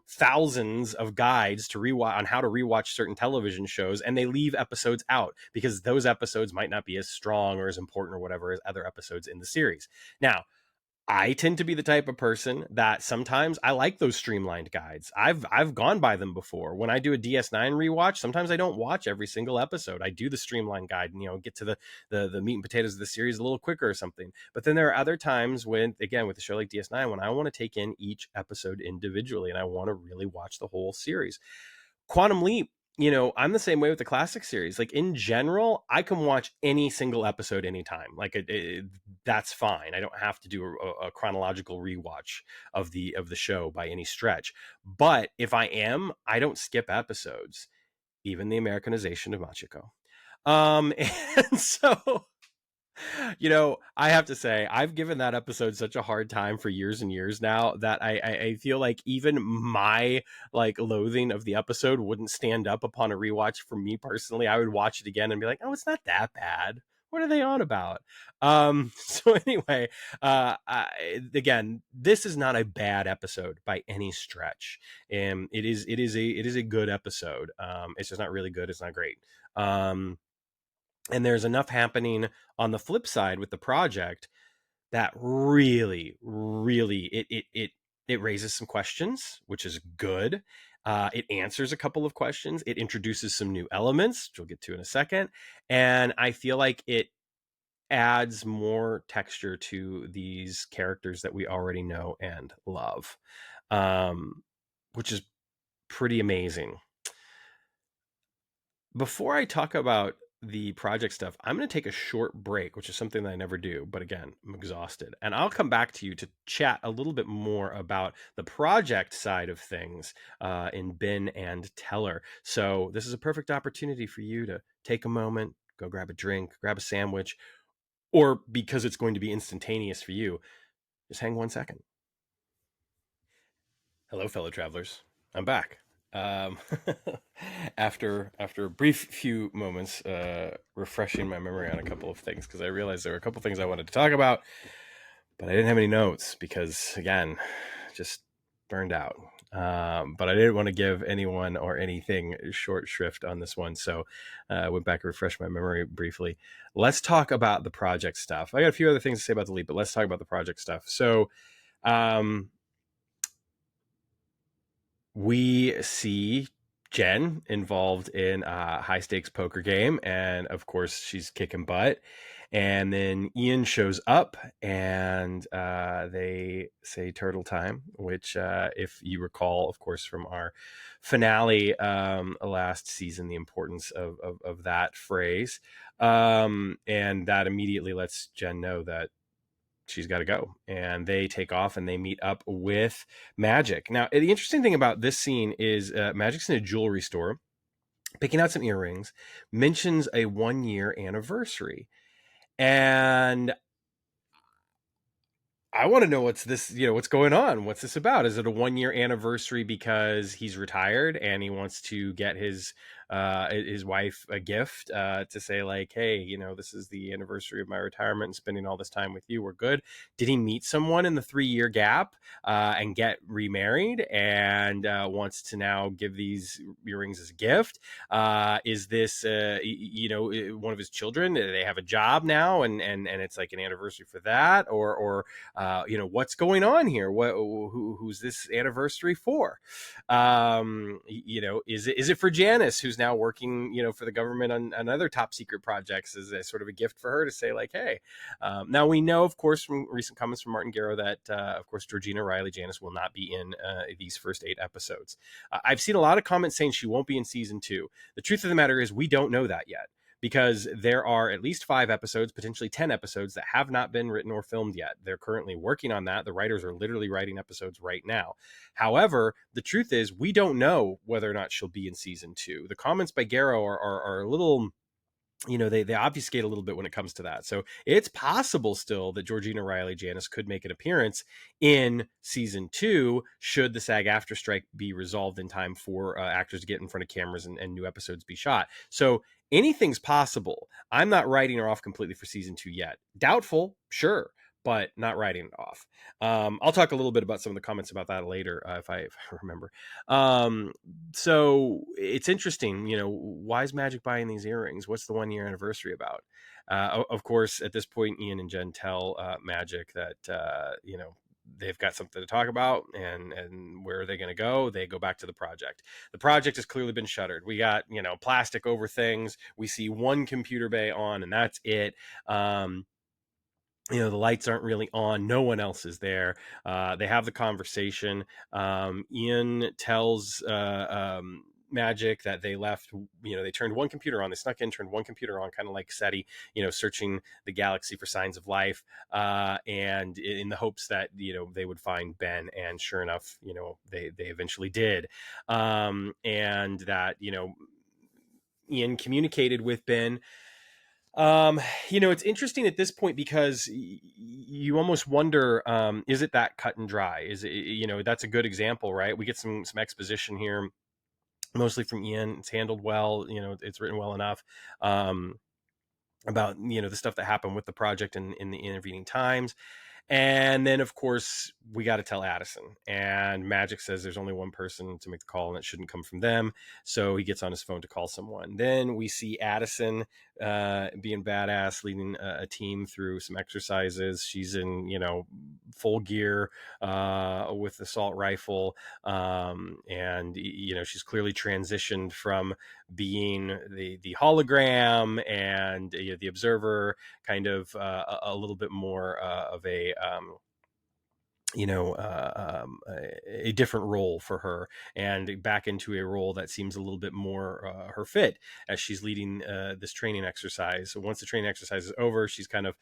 thousands of guides to rewatch on how to rewatch certain television shows, and they leave episodes out because those episodes might not be as strong or as important or whatever as other episodes in the series. Now, I tend to be the type of person that sometimes I like those streamlined guides. I've gone by them before. When I do a DS9 rewatch, sometimes I don't watch every single episode. I do the streamlined guide and get to the meat and potatoes of the series a little quicker or something. But then there are other times when, again, with a show like DS9, when I want to take in each episode individually and I want to really watch the whole series. Quantum Leap, I'm the same way with the classic series. Like, in general, I can watch any single episode anytime. Like, that's fine. I don't have to do a chronological rewatch of the show by any stretch. But if I don't skip episodes, even the Americanization of Machiko. And so I have to say, I've given that episode such a hard time for years and years now that I feel like even my loathing of the episode wouldn't stand up upon a rewatch for me personally. I would watch it again and be like, oh, it's not that bad. What are they on about? So anyway, again, this is not a bad episode by any stretch. It is a good episode. It's just not really good. It's not great. And there's enough happening on the flip side with the project that really it raises some questions, which is good. It answers a couple of questions. It introduces some new elements, which we'll get to in a second. And I feel like it adds more texture to these characters that we already know and love, which is pretty amazing. Before I talk about the project stuff, I'm going to take a short break, which is something that I never do. But again, I'm exhausted. And I'll come back to you to chat a little bit more about the project side of things in Ben and Teller. So this is a perfect opportunity for you to take a moment, go grab a drink, grab a sandwich, or because it's going to be instantaneous for you, just hang 1 second. Hello, fellow travelers. I'm back. After a brief few moments, refreshing my memory on a couple of things, because I realized there were a couple of things I wanted to talk about, but I didn't have any notes because, again, just burned out. But I didn't want to give anyone or anything short shrift on this one, so I went back and refreshed my memory briefly. Let's talk about the project stuff. I got a few other things to say about the leap, but let's talk about the project stuff. So, we see Jenn involved in a high stakes poker game, and of course she's kicking butt. And then Ian shows up, and they say turtle time, which if you recall, of course, from our finale last season, the importance of that phrase, and that immediately lets Jenn know that she's got to go, and they take off and they meet up with Magic. Now, the interesting thing about this scene is Magic's in a jewelry store picking out some earrings, mentions a 1-year anniversary. And I want to know what's this, what's going on? What's this about? Is it a 1-year anniversary because he's retired and he wants to get his wife a gift to say like, hey, this is the anniversary of my retirement and spending all this time with you. We're good. Did he meet someone in the 3-year gap and get remarried and wants to now give these earrings as a gift? Is this, one of his children? Do they have a job now and it's like an anniversary for that? Or what's going on here? Who's this anniversary for? Is it for Janice, who's now working, for the government on other top secret projects, as a sort of a gift for her to say like, hey, now we know, of course, from recent comments from Martin Garrow that, of course, Georgina Riley Janice will not be in these first 8 episodes. I've seen a lot of comments saying she won't be in season 2. The truth of the matter is we don't know that yet, because there are at least 5 episodes, potentially 10 episodes that have not been written or filmed yet. They're currently working on that. The writers are literally writing episodes right now. However, the truth is we don't know whether or not she'll be in season 2. The comments by Garrow are a little, they obfuscate a little bit when it comes to that. So it's possible still that Georgina Riley Janice could make an appearance in season 2 should the SAG-AFTRA strike be resolved in time for actors to get in front of cameras and new episodes be shot. So anything's possible. I'm not writing her off completely for season 2 yet. Doubtful, sure, but not writing it off. I'll talk a little bit about some of the comments about that later if I remember. So it's interesting, why is Magic buying these earrings? What's the 1-year anniversary about? Of course, at this point, Ian and Jenn tell Magic that, they've got something to talk about, and where are they going to go? They go back to the project. The project has clearly been shuttered. We got, plastic over things. We see one computer bay on, and that's it. The lights aren't really on. No one else is there. They have the conversation. Ian tells Magic that they left, they turned one computer on. They snuck in, turned one computer on, kind of like SETI, searching the galaxy for signs of life, and in the hopes that, they would find Ben. And sure enough, they eventually did. And that, Ian communicated with Ben. It's interesting at this point because you almost wonder, is it that cut and dry? Is it, that's a good example, right? We get some exposition here, mostly from Ian. It's handled well, it's written well enough, about, the stuff that happened with the project and in the intervening times. And then, of course, we got to tell Addison. And Magic says there's only one person to make the call, and it shouldn't come from them. So he gets on his phone to call someone. Then we see Addison being badass, leading a team through some exercises. She's in, full gear with assault rifle. And, she's clearly transitioned from being the hologram and the observer, kind of a little bit more of a a different role for her, and back into a role that seems a little bit more her fit as she's leading this training exercise. So once the training exercise is over, she's kind of,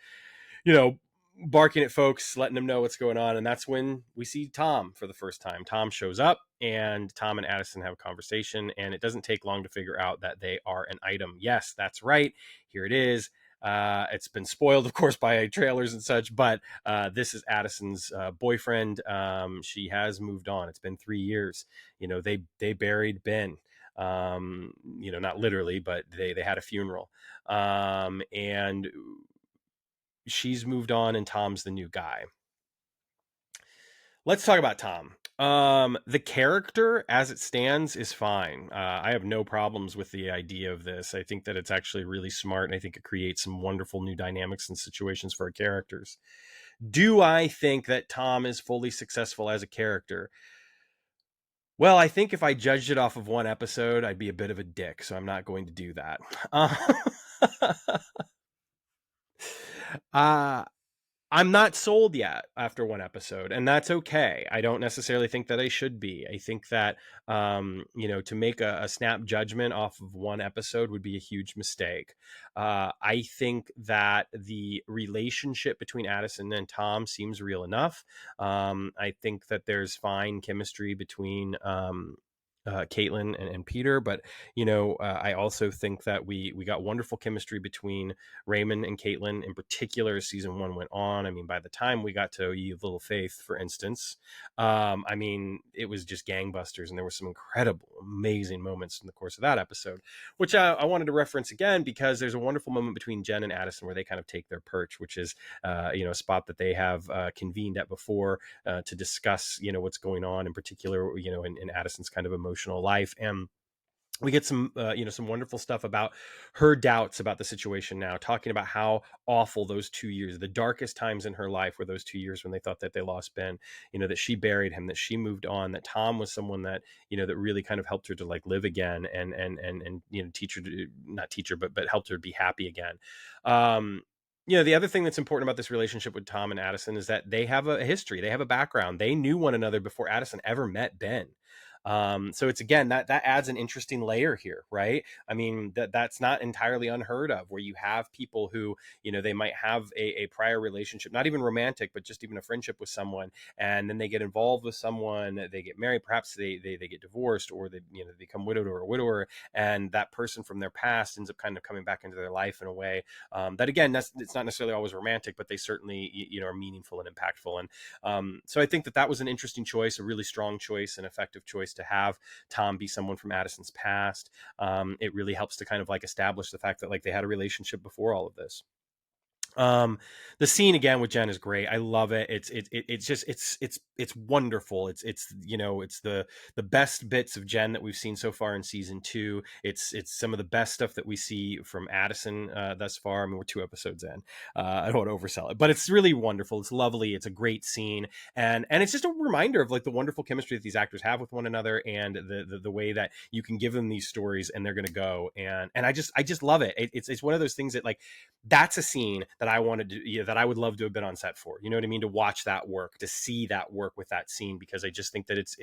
barking at folks, letting them know what's going on. And that's when we see Tom for the first time. Tom shows up, and Tom and Addison have a conversation, and it doesn't take long to figure out that they are an item. Yes, that's right. Here it is. It's been spoiled, of course, by trailers and such, but this is Addison's boyfriend. She has moved on. It's been 3 years. They buried Ben. Not literally, but they had a funeral. And she's moved on, and Tom's the new guy. Let's talk about Tom. The character as it stands is fine. I have no problems with the idea of this. I think that it's actually really smart, and I think it creates some wonderful new dynamics and situations for our characters. Do I think that Tom is fully successful as a character? Well, I think if I judged it off of one episode, I'd be a bit of a dick, so I'm not going to do that. I'm not sold yet after one episode, and that's okay. I don't necessarily think that I should be. I think that to make a snap judgment off of one episode would be a huge mistake. I think that the relationship between Addison and Tom seems real enough. I think that there's fine chemistry between Caitlin and Peter, but I also think that we got wonderful chemistry between Raymond and Caitlin, in particular, as season one went on. I mean, by the time we got to Ye of Little Faith, for instance, I mean, it was just gangbusters, and there were some incredible, amazing moments in the course of that episode, which I wanted to reference again because there's a wonderful moment between Jenn and Addison where they kind of take their perch, which is a spot that they have convened at before to discuss what's going on, in particular in Addison's kind of emotional life. And we get some some wonderful stuff about her doubts about the situation now, talking about how awful those 2 years, the darkest times in her life, were those 2 years when they thought that they lost Ben, that she buried him, that she moved on, that Tom was someone that that really kind of helped her to like live again, and teach her to, not teach her, but helped her be happy again. The other thing that's important about this relationship with Tom and Addison is that they have a history, they have a background, they knew one another before Addison ever met Ben. So it's, again, that adds an interesting layer here, right? I mean, that's not entirely unheard of, where you have people who, they might have a prior relationship, not even romantic, but just even a friendship with someone, and then they get involved with someone, they get married, perhaps they get divorced, or they become widowed or a widower, and that person from their past ends up kind of coming back into their life in a way that, again, it's not necessarily always romantic, but they certainly are meaningful and impactful. And so I think that was an interesting choice, a really strong choice, an effective choice to have Tom be someone from Addison's past. It really helps to kind of like establish the fact that like they had a relationship before all of this. The scene again with Jenn is great. I love it. It's just it's wonderful. It's the best bits of Jenn that we've seen so far in season 2. It's some of the best stuff that we see from Addison thus far. I mean, we're 2 episodes in. I don't want to oversell it, but it's really wonderful. It's lovely. It's a great scene, and it's just a reminder of like the wonderful chemistry that these actors have with one another, and the way that you can give them these stories and they're going to go. And I just love it. It's one of those things that like, that's a scene that I wanted to, that I would love to have been on set for. You know what I mean? To watch that work, to see that work with that scene, because I just think that it's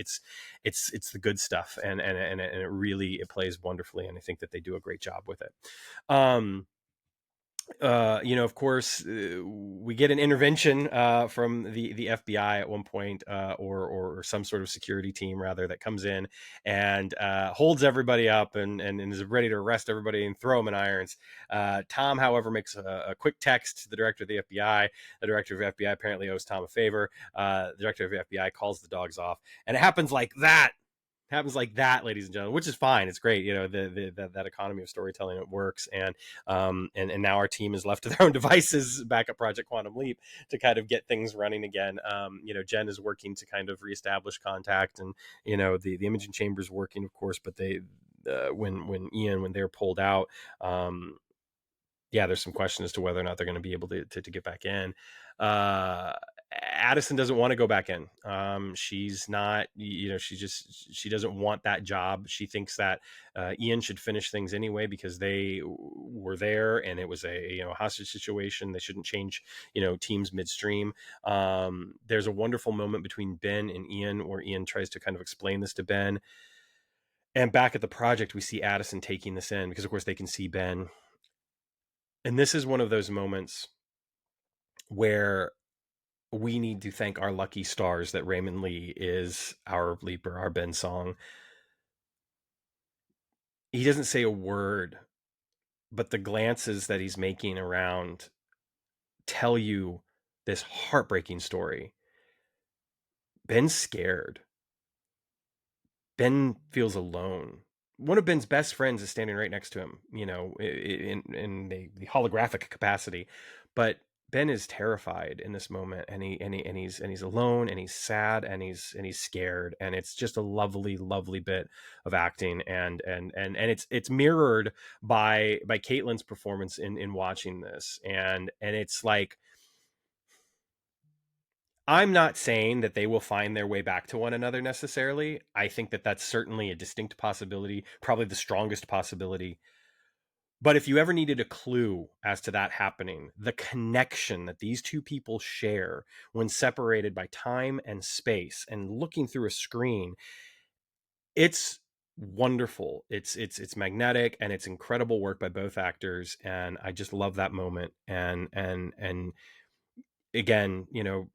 the good stuff, and it really, it plays wonderfully, and I think that they do a great job with it. Of course, we get an intervention from the FBI at one point, or some sort of security team rather, that comes in and holds everybody up and is ready to arrest everybody and throw them in irons. Tom, however, makes a quick text to the director of the FBI. The director of the FBI apparently owes Tom a favor. The director of the FBI calls the dogs off, and it happens like that. Ladies and gentlemen, which is fine. It's great. That economy of storytelling, it works. And now our team is left to their own devices back at Project Quantum Leap to kind of get things running again. Jenn is working to kind of reestablish contact, and the imaging chamber is working, of course, but they when they're pulled out, there's some question as to whether or not they're going to be able to get back in. Addison doesn't want to go back in. She's not, she doesn't want that job. She thinks that Ian should finish things anyway, because they were there and it was a hostage situation. They shouldn't change teams midstream. There's a wonderful moment between Ben and Ian where Ian tries to kind of explain this to Ben. And back at the project, we see Addison taking this in, because of course they can see Ben. And this is one of those moments where we need to thank our lucky stars that Raymond Lee is our leaper, our Ben Song. He doesn't say a word, but the glances that he's making around tell you this heartbreaking story. Ben's scared. Ben feels alone. One of Ben's best friends is standing right next to him, in the holographic capacity, but Ben is terrified in this moment, and he's alone, and he's sad, and he's scared, and it's just a lovely, lovely bit of acting, and it's mirrored by Caitlin's performance in watching this, and it's like, I'm not saying that they will find their way back to one another necessarily. I think that that's certainly a distinct possibility, probably the strongest possibility. But if you ever needed a clue as to that happening, the connection that these two people share when separated by time and space and looking through a screen, it's wonderful. It's magnetic, and it's incredible work by both actors, and I just love that moment. And again,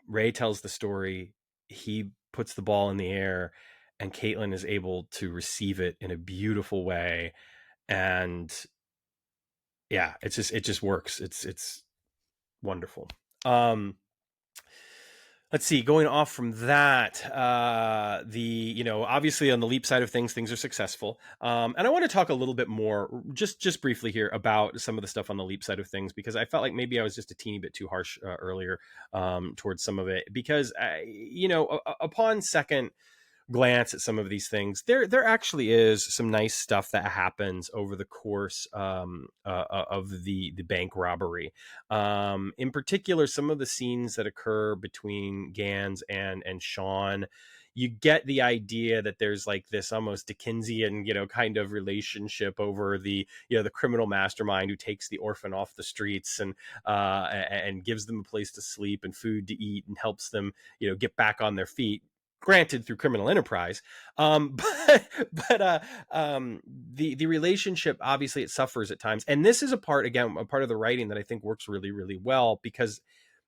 Ray tells the story. He puts the ball in the air, and Caitlin is able to receive it in a beautiful way. And yeah, it just works. It's wonderful. Let's see, going off from that, obviously on the leap side of things are successful. And I want to talk a little bit more, just briefly here, about some of the stuff on the leap side of things, because I felt like maybe I was just a teeny bit too harsh earlier towards some of it, because upon second glance at some of these things, there actually is some nice stuff that happens over the course of the bank robbery. In particular, some of the scenes that occur between Gans and Sean, you get the idea that there's like this almost Dickensian, kind of relationship over the criminal mastermind who takes the orphan off the streets and gives them a place to sleep and food to eat and helps them, get back on their feet, granted through criminal enterprise. The relationship, obviously it suffers at times, and this is a part of the writing that I think works really, really well, because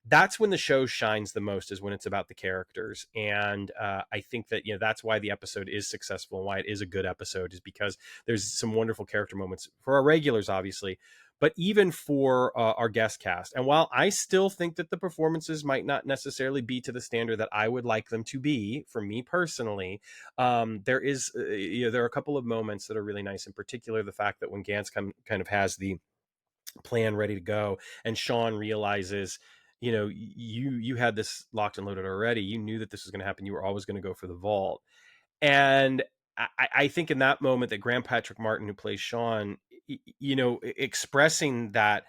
that's when the show shines the most, is when it's about the characters. And I think that that's why the episode is successful and why it is a good episode, is because there's some wonderful character moments for our regulars, obviously, but even for our guest cast. And while I still think that the performances might not necessarily be to the standard that I would like them to be, for me personally, there are a couple of moments that are really nice. In particular, the fact that when Gans kind of has the plan ready to go, and Sean realizes, you had this locked and loaded already. You knew that this was going to happen. You were always going to go for the vault. And I think in that moment that Graham Patrick Martin, who plays Sean, expressing that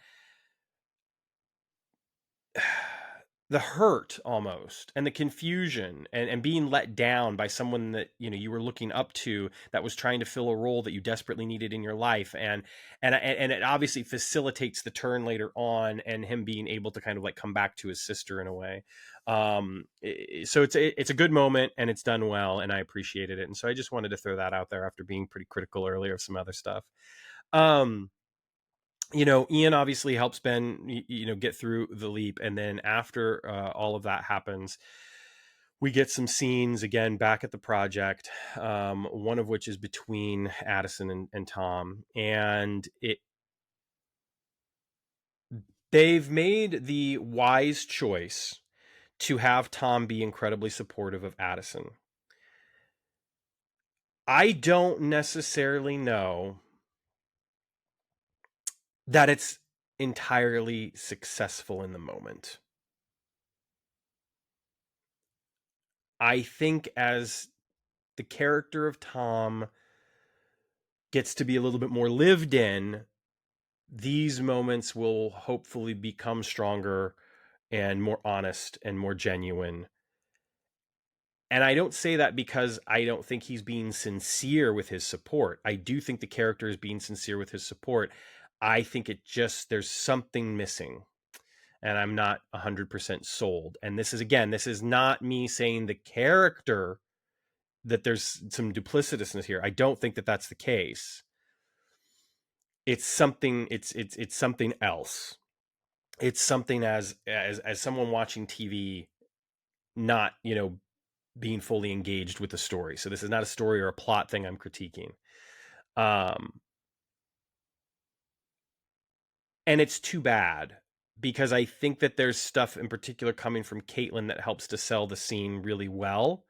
the hurt almost, and the confusion, and being let down by someone that you were looking up to, that was trying to fill a role that you desperately needed in your life, and it obviously facilitates the turn later on, and him being able to kind of like come back to his sister in a way. So it's a good moment, and it's done well, and I appreciated it. And so I just wanted to throw that out there after being pretty critical earlier of some other stuff. Ian obviously helps Ben, get through the leap. And then after all of that happens, we get some scenes again back at the project, one of which is between Addison and Tom. And they've made the wise choice to have Tom be incredibly supportive of Addison. I don't necessarily know that it's entirely successful in the moment. I think as the character of Tom gets to be a little bit more lived in, these moments will hopefully become stronger and more honest and more genuine. And I don't say that because I don't think he's being sincere with his support. I do think the character is being sincere with his support. I think there's something missing, and I'm not 100% sold. And this is not me saying the character, that there's some duplicitousness here. I don't think that that's the case. It's something. It's something else. It's something as someone watching TV, not being fully engaged with the story. So this is not a story or a plot thing I'm critiquing. And it's too bad, because I think that there's stuff in particular coming from Caitlin that helps to sell the scene really well.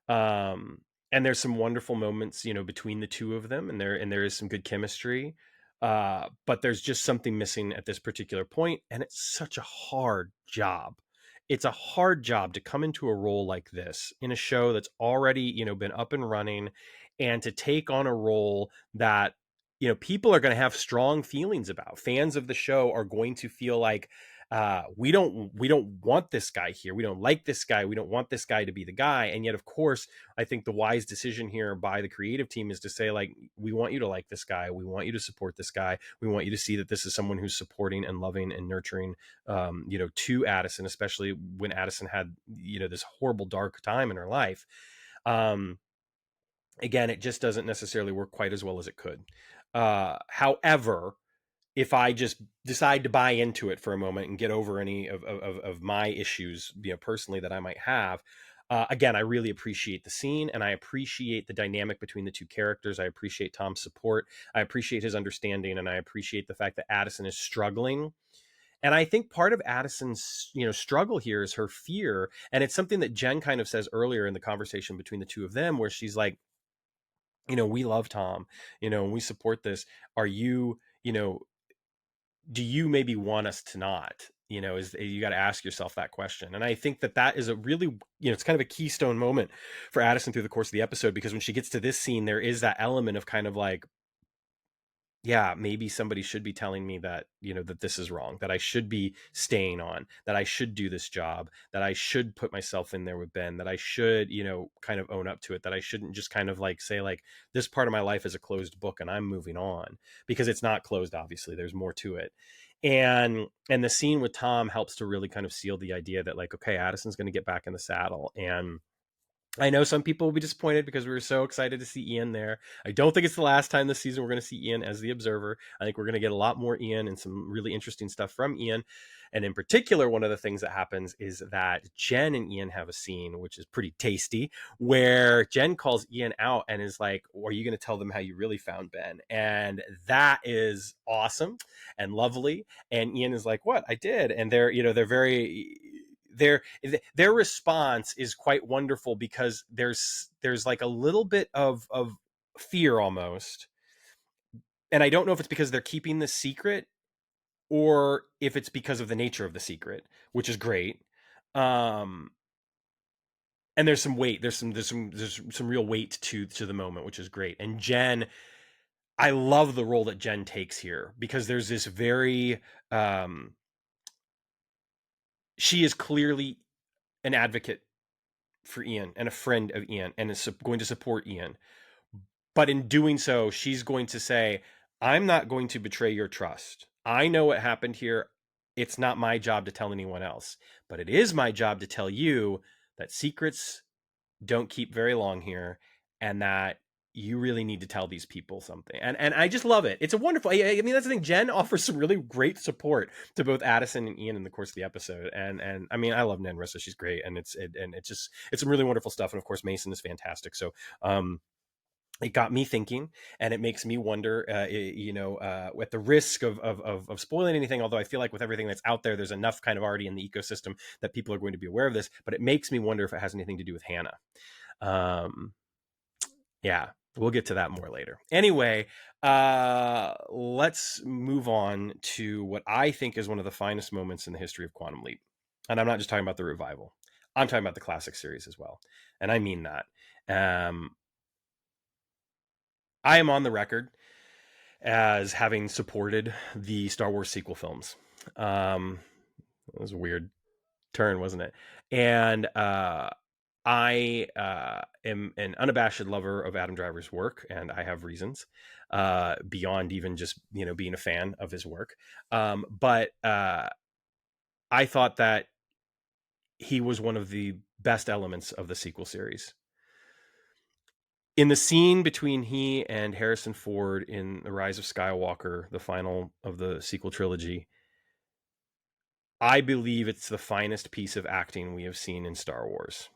And there's some wonderful moments, between the two of them, and there is some good chemistry. But there's just something missing at this particular point, and it's such a hard job. It's a hard job to come into a role like this in a show that's already, been up and running, and to take on a role that people are going to have strong feelings about. Fans of the show are going to feel like, we don't want this guy here. We don't like this guy. We don't want this guy to be the guy. And yet, of course, I think the wise decision here by the creative team is to say, like, we want you to like this guy. We want you to support this guy. We want you to see that this is someone who's supporting and loving and nurturing, to Addison, especially when Addison had, this horrible dark time in her life. Again, it just doesn't necessarily work quite as well as it could. However, if I just decide to buy into it for a moment and get over any of my issues, personally, that I might have, again, I really appreciate the scene, and I appreciate the dynamic between the two characters. I appreciate Tom's support. I appreciate his understanding, and I appreciate the fact that Addison is struggling. And I think part of Addison's, struggle here is her fear. And it's something that Jenn kind of says earlier in the conversation between the two of them, where she's like, we love Tom, and we support this. Are you, do you maybe want us to not? Is you got to ask yourself that question. And I think that is a really, it's kind of a keystone moment for Addison through the course of the episode, because when she gets to this scene, there is that element of kind of like, yeah, maybe somebody should be telling me that, that this is wrong, that I should be staying on, that I should do this job, that I should put myself in there with Ben, that I should, kind of own up to it, that I shouldn't just kind of like say, like, this part of my life is a closed book and I'm moving on, because it's not closed. Obviously, there's more to it. And the scene with Tom helps to really kind of seal the idea that, like, okay, Addison's going to get back in the saddle. And I know some people will be disappointed because we were so excited to see Ian there. I don't think it's the last time this season we're going to see Ian as the observer. I think we're going to get a lot more Ian and some really interesting stuff from Ian. And in particular, one of the things that happens is that Jenn and Ian have a scene, which is pretty tasty, where Jenn calls Ian out and is like, are you going to tell them how you really found Ben? And that is awesome and lovely. And Ian is like, what? I did. And they're very... Their response is quite wonderful, because there's like a little bit of fear almost. And I don't know if it's because they're keeping the secret or if it's because of the nature of the secret, which is great. And there's some weight, there's some real weight to the moment, which is great. And Jenn, I love the role that Jenn takes here, because there's this very she is clearly an advocate for Ian and a friend of Ian, and is going to support Ian. But in doing so, she's going to say, I'm not going to betray your trust. I know what happened here. It's not my job to tell anyone else, but it is my job to tell you that secrets don't keep very long here, and that you really need to tell these people something. And I just love it. It's a wonderful, I mean, that's the thing. Jenn offers some really great support to both Addison and Ian in the course of the episode. And I mean, I love Nan Rissa. She's great. And it's some really wonderful stuff. And of course, Mason is fantastic. So, it got me thinking, and it makes me wonder, at the risk of spoiling anything, although I feel like with everything that's out there, there's enough kind of already in the ecosystem that people are going to be aware of this, but it makes me wonder if it has anything to do with Hannah. Yeah, we'll get to that more later. Anyway, let's move on to what I think is one of the finest moments in the history of Quantum Leap. And I'm not just talking about the revival. I'm talking about the classic series as well. And I mean that. I am on the record as having supported the Star Wars sequel films. That was a weird turn, wasn't it? And I am an unabashed lover of Adam Driver's work, and I have reasons beyond even just being a fan of his work. But I thought that he was one of the best elements of the sequel series. In the scene between he and Harrison Ford in The Rise of Skywalker, the final of the sequel trilogy, I believe it's the finest piece of acting we have seen in Star Wars.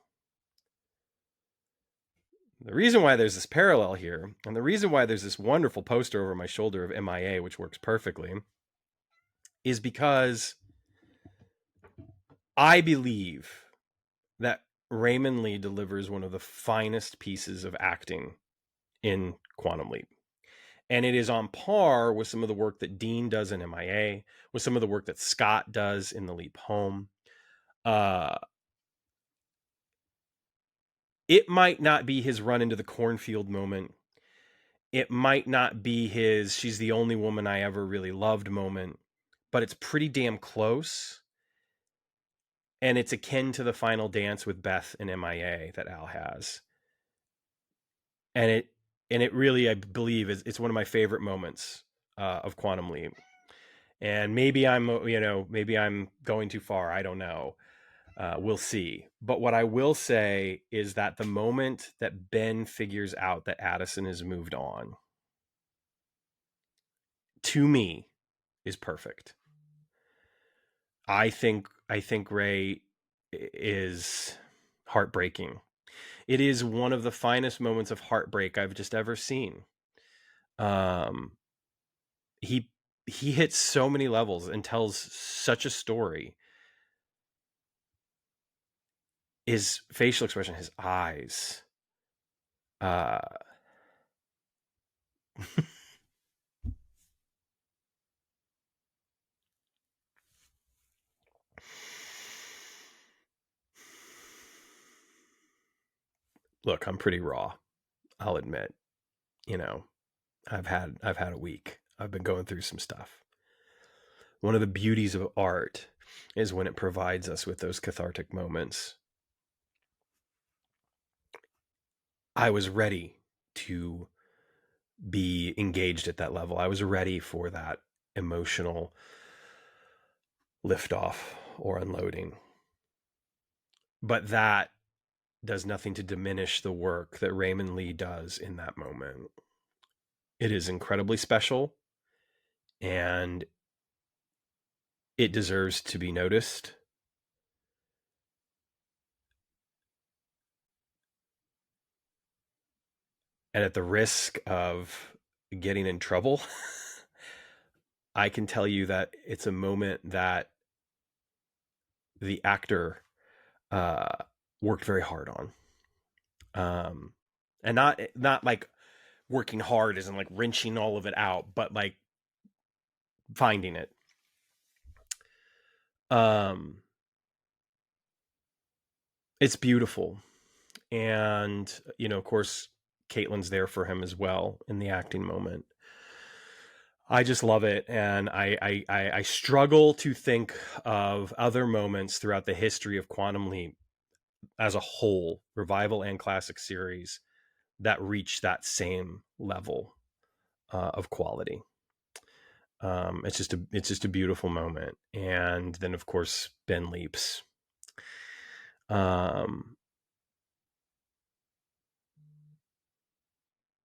The reason why there's this parallel here, and the reason why there's this wonderful poster over my shoulder of MIA, which works perfectly, is because I believe that Raymond Lee delivers one of the finest pieces of acting in Quantum Leap. And it is on par with some of the work that Dean does in MIA, with some of the work that Scott does in The Leap Home. It might not be his run into the cornfield moment. it might not be his "she's the only woman I ever really loved" moment, but it's pretty damn close. And it's akin to the final dance with Beth and MIA that Al has. And it really, I believe, it's one of my favorite moments of Quantum Leap. And maybe I'm going too far. I don't know. We'll see. But what I will say is that the moment that Ben figures out that Addison has moved on, to me, is perfect. I think Ray is heartbreaking. It is one of the finest moments of heartbreak I've just ever seen. He hits so many levels and tells such a story. His facial expression, his eyes. Look, I'm pretty raw. I'll admit. I've had a week. I've been going through some stuff. One of the beauties of art is when it provides us with those cathartic moments. I was ready to be engaged at that level. I was ready for that emotional liftoff or unloading. But that does nothing to diminish the work that Raymond Lee does in that moment. It is incredibly special, and it deserves to be noticed. And at the risk of getting in trouble, I can tell you that it's a moment that the actor worked very hard on. And not like working hard as in like wrenching all of it out, but like finding it. It's beautiful. And, of course, Caitlin's there for him as well in the acting moment. I just love it. And I struggle to think of other moments throughout the history of Quantum Leap as a whole, revival and classic series, that reach that same level of quality. It's just a beautiful moment. And then, of course, Ben leaps.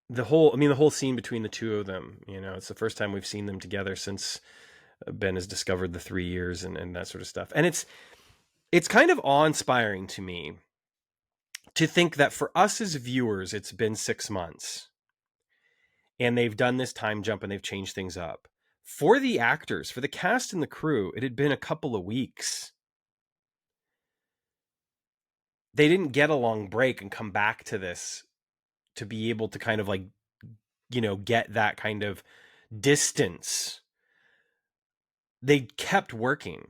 The whole scene between the two of them, it's the first time we've seen them together since Ben has discovered the 3 years and that sort of stuff. And it's kind of awe-inspiring to me to think that for us as viewers, it's been 6 months and they've done this time jump and they've changed things up. For the actors, for the cast and the crew, it had been a couple of weeks. They didn't get a long break and come back to this to be able to kind of like, get that kind of distance. They kept working.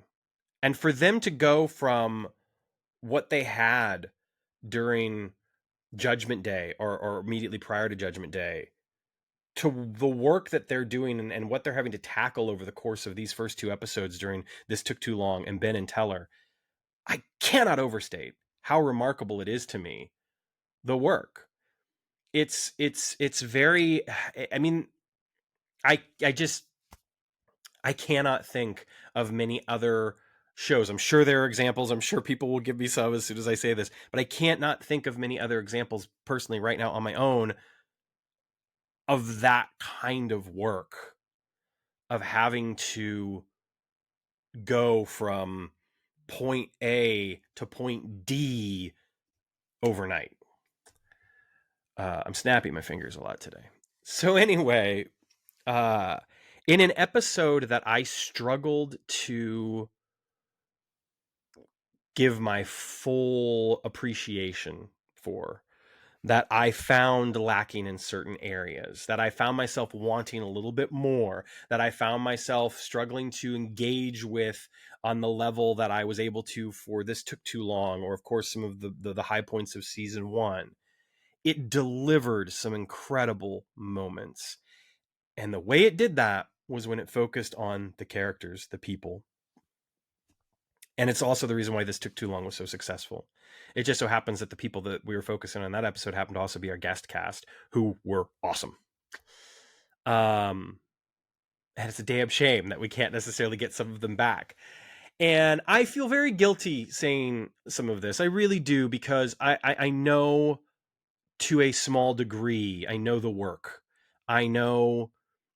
And for them to go from what they had during Judgment Day or immediately prior to Judgment Day to the work that they're doing and what they're having to tackle over the course of these first 2 episodes during This Took Too Long and Ben and Teller, I cannot overstate how remarkable it is to me, the work. It's very, I mean, I cannot think of many other shows. I'm sure there are examples. I'm sure people will give me some as soon as I say this, but I can't not think of many other examples personally right now on my own of that kind of work, of having to go from point A to point D overnight. I'm snapping my fingers a lot today. So anyway, in an episode that I struggled to give my full appreciation for, that I found lacking in certain areas, that I found myself wanting a little bit more, that I found myself struggling to engage with on the level that I was able to for This Took Too Long, or of course some of the high points of season 1. it delivered some incredible moments. And the way it did that was when it focused on the characters, the people. And it's also the reason why This Took Too Long was so successful. It just so happens that the people that we were focusing on that episode happened to also be our guest cast, who were awesome. And it's a damn shame that we can't necessarily get some of them back. And I feel very guilty saying some of this. I really do, because I know, to a small degree, I know the work. I know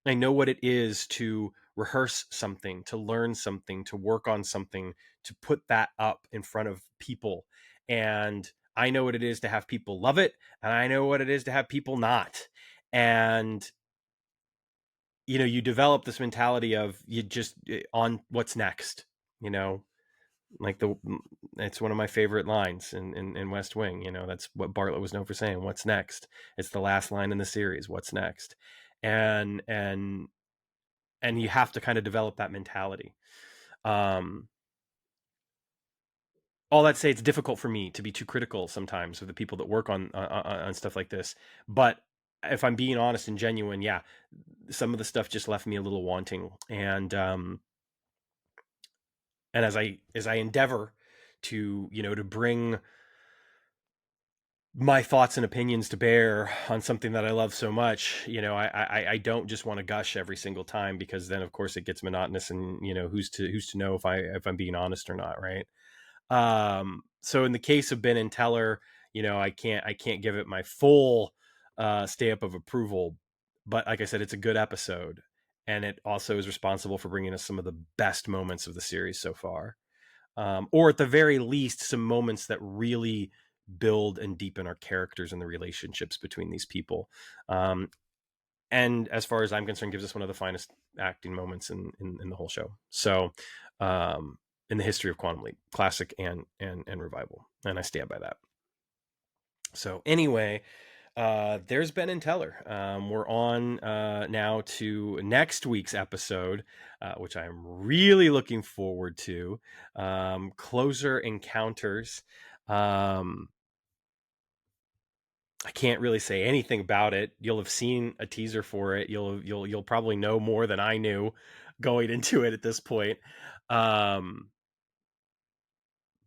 what it is to rehearse something, to learn something, to work on something, to put that up in front of people. And I know what it is to have people love it, and I know what it is to have people not. And you develop this mentality of you just on what's next, like it's one of my favorite lines in West Wing. That's what Bartlett was known for saying, what's next. It's the last line in the series, what's next. And you have to kind of develop that mentality. All that say, it's difficult for me to be too critical sometimes of the people that work on stuff like this. But if I'm being honest and genuine, yeah, some of the stuff just left me a little wanting. And as I endeavor to to bring my thoughts and opinions to bear on something that I love so much, I don't just want to gush every single time, because then of course it gets monotonous, and who's to know if I'm being honest or not, right? So in the case of Ben and Teller, I can't give it my full stamp of approval, but like I said, it's a good episode, and it also is responsible for bringing us some of the best moments of the series so far, or at the very least, some moments that really build and deepen our characters and the relationships between these people. And as far as I'm concerned, gives us one of the finest acting moments in the whole show. So, in the history of Quantum Leap, classic and revival, and I stand by that. So anyway, there's Ben and Teller. We're on now to next week's episode, which I'm really looking forward to. Closer Encounters. I can't really say anything about it. You'll have seen a teaser for it. You'll probably know more than I knew going into it at this point.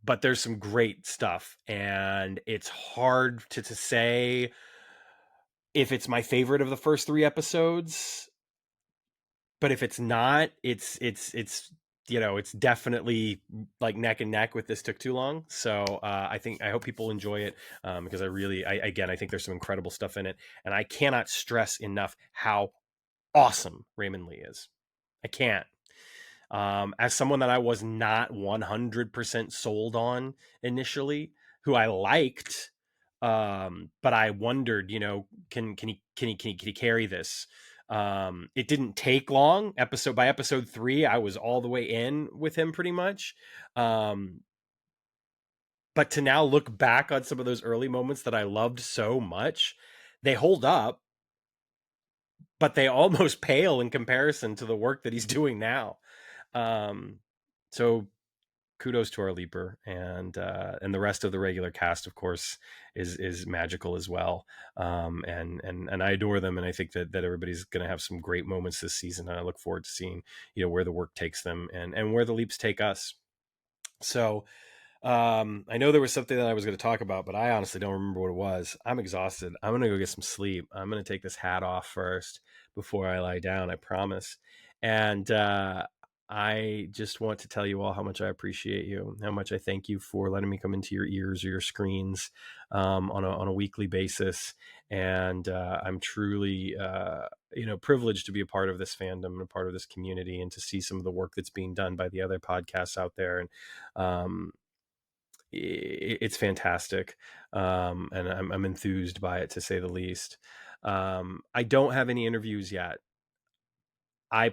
But there's some great stuff, and it's hard to say if it's my favorite of the first 3 episodes. But if it's not, it's it's definitely like neck and neck with This Took Too Long. So I hope people enjoy it, because I think there's some incredible stuff in it, and I cannot stress enough how awesome Raymond Lee is. I can't. As someone that I was not 100% sold on initially, who I liked, but I wondered, can he carry this? It didn't take long. By episode 3, I was all the way in with him pretty much. But to now look back on some of those early moments that I loved so much, they hold up, but they almost pale in comparison to the work that he's doing now. So kudos to our leaper, and the rest of the regular cast, of course, is magical as well. And I adore them, and I think that everybody's going to have some great moments this season, and I look forward to seeing where the work takes them, and where the leaps take us. So I know there was something that I was going to talk about, but I honestly don't remember what it was. I'm exhausted. I'm going to go get some sleep. I'm going to take this hat off first before I lie down, I promise. And I just want to tell you all how much I appreciate you, how much I thank you for letting me come into your ears or your screens on a weekly basis. And I'm truly, privileged to be a part of this fandom and a part of this community, and to see some of the work that's being done by the other podcasts out there. And it's fantastic, and I'm enthused by it, to say the least. I don't have any interviews yet. I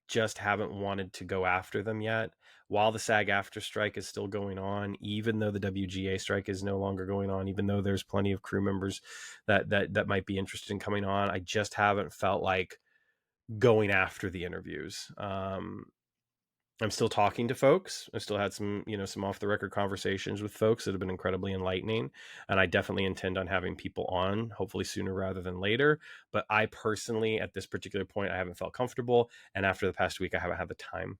just haven't wanted to go after them yet, while the SAG-AFTRA strike is still going on, even though the WGA strike is no longer going on, even though there's plenty of crew members that might be interested in coming on. I just haven't felt like going after the interviews. I'm still talking to folks. I still had some, some off the record conversations with folks that have been incredibly enlightening. And I definitely intend on having people on, hopefully sooner rather than later. But I personally, at this particular point, I haven't felt comfortable. And after the past week, I haven't had the time.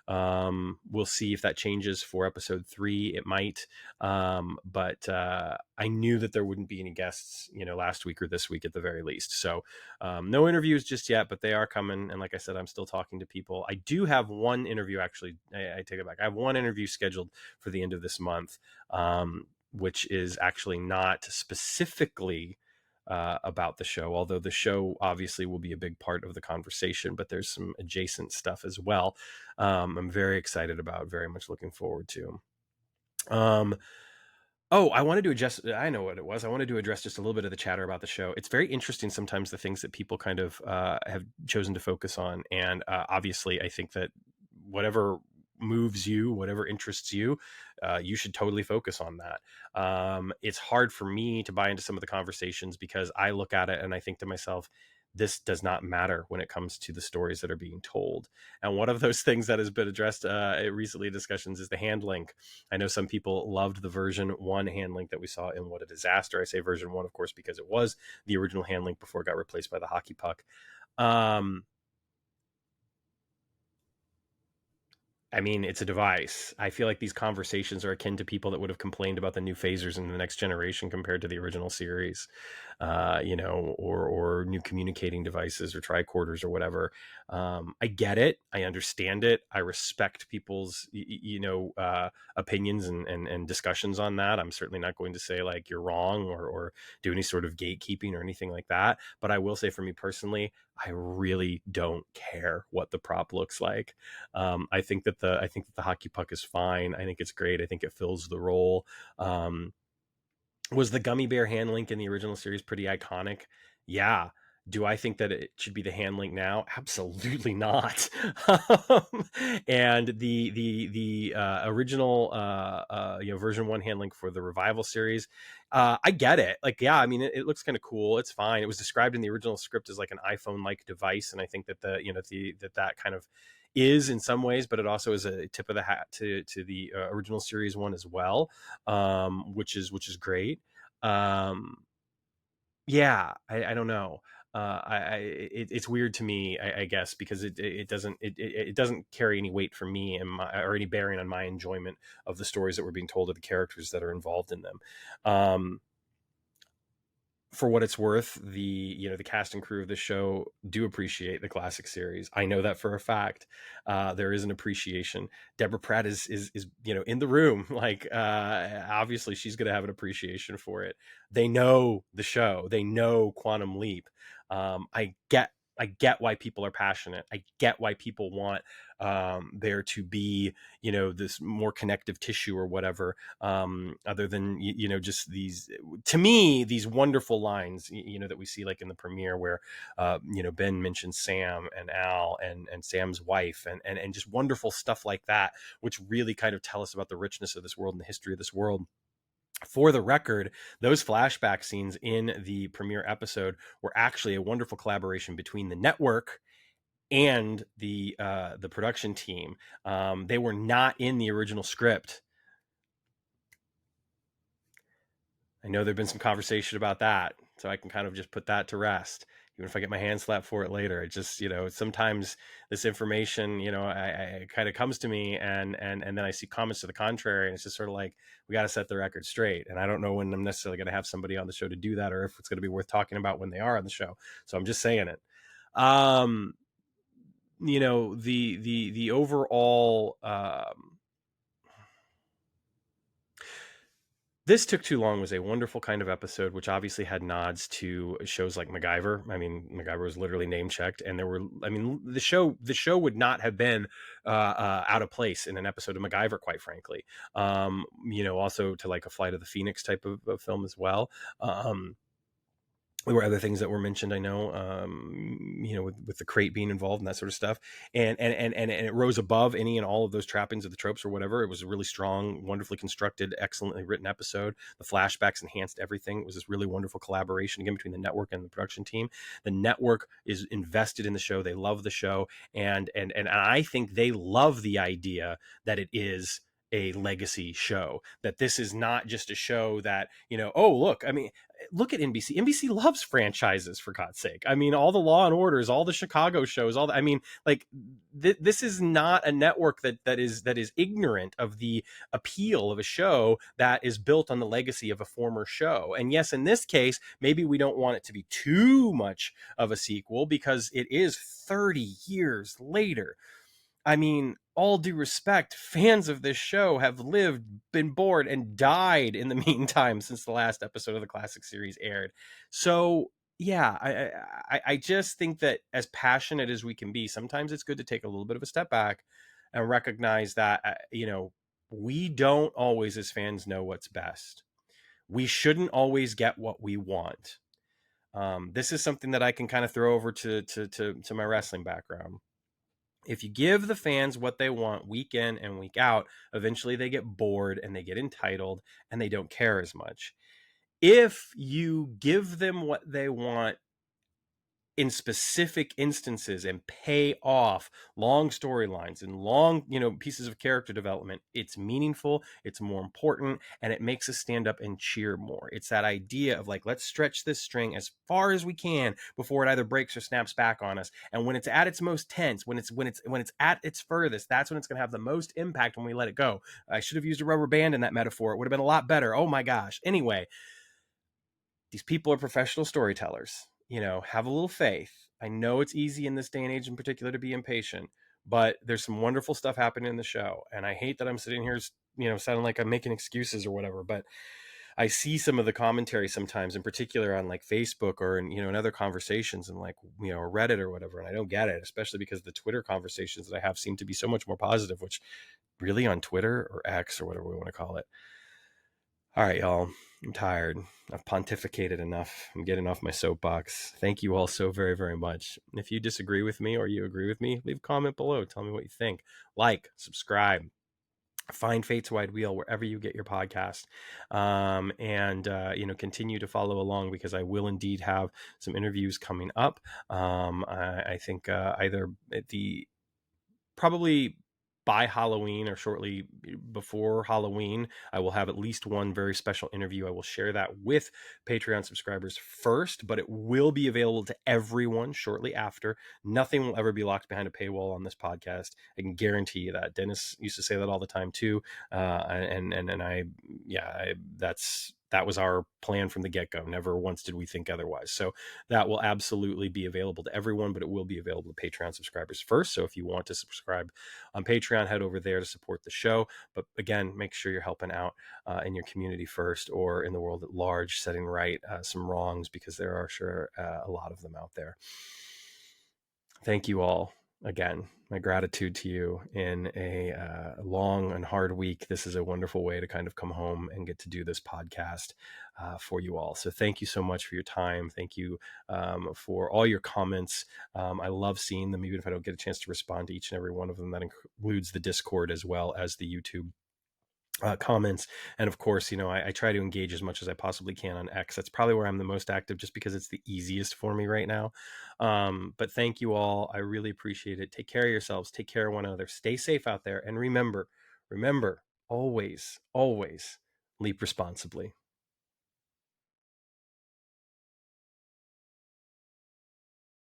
We'll see if that changes for episode 3. It might. But I knew that there wouldn't be any guests, last week or this week at the very least. So no interviews just yet, but they are coming. And like I said, I'm still talking to people. I do have one interview, actually. I take it back. I have one interview scheduled for the end of this month, which is actually not specifically about the show, although the show obviously will be a big part of the conversation, but there's some adjacent stuff as well. I'm very excited about, very much looking forward to. Oh, I wanted to address, I know what it was. I wanted to address just a little bit of the chatter about the show. It's very interesting sometimes the things that people kind of have chosen to focus on. And obviously, I think that whatever moves you, whatever interests you, you should totally focus on that. It's hard for me to buy into some of the conversations because I look at it and I think to myself, this does not matter when it comes to the stories that are being told. And one of those things that has been addressed recently in discussions is the hand link. I know some people loved the version 1 hand link that we saw in What a Disaster. I say version 1, of course, because it was the original hand link before it got replaced by the hockey puck. I mean, it's a device. I feel like these conversations are akin to people that would have complained about the new phasers in the next generation compared to the original series, or new communicating devices or tricorders or whatever. I get it. I understand it. I respect people's, opinions and discussions on that. I'm certainly not going to say like you're wrong or do any sort of gatekeeping or anything like that. But I will say for me personally, I really don't care what the prop looks like. I think that the hockey puck is fine. I think it's great. I think it fills the role. Was the gummy bear hand link in the original series pretty iconic? Yeah. Do I think that it should be the hand link now? Absolutely not. And the original version 1 hand link for the revival series, I get it. Like, yeah, I mean, it looks kind of cool. It's fine. It was described in the original script as like an iPhone-like device, and I think that that kind of is in some ways, but it also is a tip of the hat to the original series one as well, which is great. Yeah, I don't know. It's weird to me, I guess, because it doesn't carry any weight for me and or any bearing on my enjoyment of the stories that were being told, of the characters that are involved in them. For what it's worth, the cast and crew of the show do appreciate the classic series. I know that for a fact. There is an appreciation. Deborah Pratt is in the room. Like, obviously she's going to have an appreciation for it. They know the show. They know Quantum Leap. I get why people are passionate. I get why people want there to be, this more connective tissue or whatever, other than, just these, to me, these wonderful lines, that we see like in the premiere where, Ben mentions Sam and Al and Sam's wife and just wonderful stuff like that, which really kind of tell us about the richness of this world and the history of this world. For the record, those flashback scenes in the premiere episode were actually a wonderful collaboration between the network and the production team. They were not in the original script. I know there've been some conversation about that, so I can kind of just put that to rest. Even if I get my hand slapped for it later, it just, sometimes this information, I kind of comes to me and then I see comments to the contrary, and it's just sort of like, we got to set the record straight. And I don't know when I'm necessarily going to have somebody on the show to do that, or if it's going to be worth talking about when they are on the show. So I'm just saying it. The overall, This Took Too Long was a wonderful kind of episode, which obviously had nods to shows like MacGyver. I mean, MacGyver was literally name checked, and the show would not have been out of place in an episode of MacGyver, quite frankly. Also to like a Flight of the Phoenix type of film as well. there were other things that were mentioned, I know, with the crate being involved and that sort of stuff, and it rose above any and all of those trappings of the tropes or whatever. It was a really strong, wonderfully constructed, excellently written episode. The flashbacks enhanced everything. It was this really wonderful collaboration again between the network and the production team. The network is invested in the show; they love the show, and I think they love the idea that it is a legacy show, that this is not just a show that, oh, look, I mean, look at NBC. NBC loves franchises, for God's sake. I mean, all the Law and Orders, all the Chicago shows, all the, I mean, like this is not a network that is ignorant of the appeal of a show that is built on the legacy of a former show. And yes, in this case, maybe we don't want it to be too much of a sequel because it is 30 years later. I mean, all due respect, fans of this show have lived, been bored, and died in the meantime since the last episode of the classic series aired. So, yeah, I just think that as passionate as we can be, sometimes it's good to take a little bit of a step back and recognize that, we don't always, as fans, know what's best. We shouldn't always get what we want. This is something that I can kind of throw over to my wrestling background. If you give the fans what they want week in and week out, eventually they get bored and they get entitled and they don't care as much. If you give them what they want in specific instances and pay off long storylines and long, pieces of character development, it's meaningful, it's more important, and it makes us stand up and cheer more. It's that idea of like, let's stretch this string as far as we can before it either breaks or snaps back on us. And when it's at its most tense, when it's at its furthest, that's when it's going to have the most impact when we let it go. I should have used a rubber band in that metaphor. It would have been a lot better. Oh my gosh. Anyway, these people are professional storytellers. Have a little faith. I know it's easy in this day and age in particular to be impatient, but there's some wonderful stuff happening in the show. And I hate that I'm sitting here, sounding like I'm making excuses or whatever, but I see some of the commentary sometimes, in particular on like Facebook or in other conversations and like, Reddit or whatever. And I don't get it, especially because the Twitter conversations that I have seem to be so much more positive, which really on Twitter or X or whatever we want to call it. All right, y'all. I'm tired. I've pontificated enough. I'm getting off my soapbox. Thank you all so very, very much. If you disagree with me or you agree with me, leave a comment below. Tell me what you think. Like, subscribe. Find Fate's Wide Wheel wherever you get your podcast, and continue to follow along because I will indeed have some interviews coming up. I think either at the probably by Halloween or shortly before Halloween, I will have at least one very special interview. I will share that with Patreon subscribers first, but it will be available to everyone shortly after. Nothing will ever be locked behind a paywall on this podcast. I can guarantee you that. Dennis used to say that all the time too. That was our plan from the get-go. Never once did we think otherwise. So that will absolutely be available to everyone, but it will be available to Patreon subscribers first. So if you want to subscribe on Patreon, head over there to support the show. But again, make sure you're helping out in your community first or in the world at large, setting right some wrongs, because there are sure a lot of them out there. Thank you all. Again, my gratitude to you in a long and hard week. This is a wonderful way to kind of come home and get to do this podcast for you all. So thank you so much for your time. Thank you for all your comments. I love seeing them, even if I don't get a chance to respond to each and every one of them. That includes the Discord as well as the YouTube comments. And of course, I try to engage as much as I possibly can on X. That's probably where I'm the most active, just because it's the easiest for me right now. But thank you all. I really appreciate it. Take care of yourselves. Take care of one another. Stay safe out there. And remember, always leap responsibly.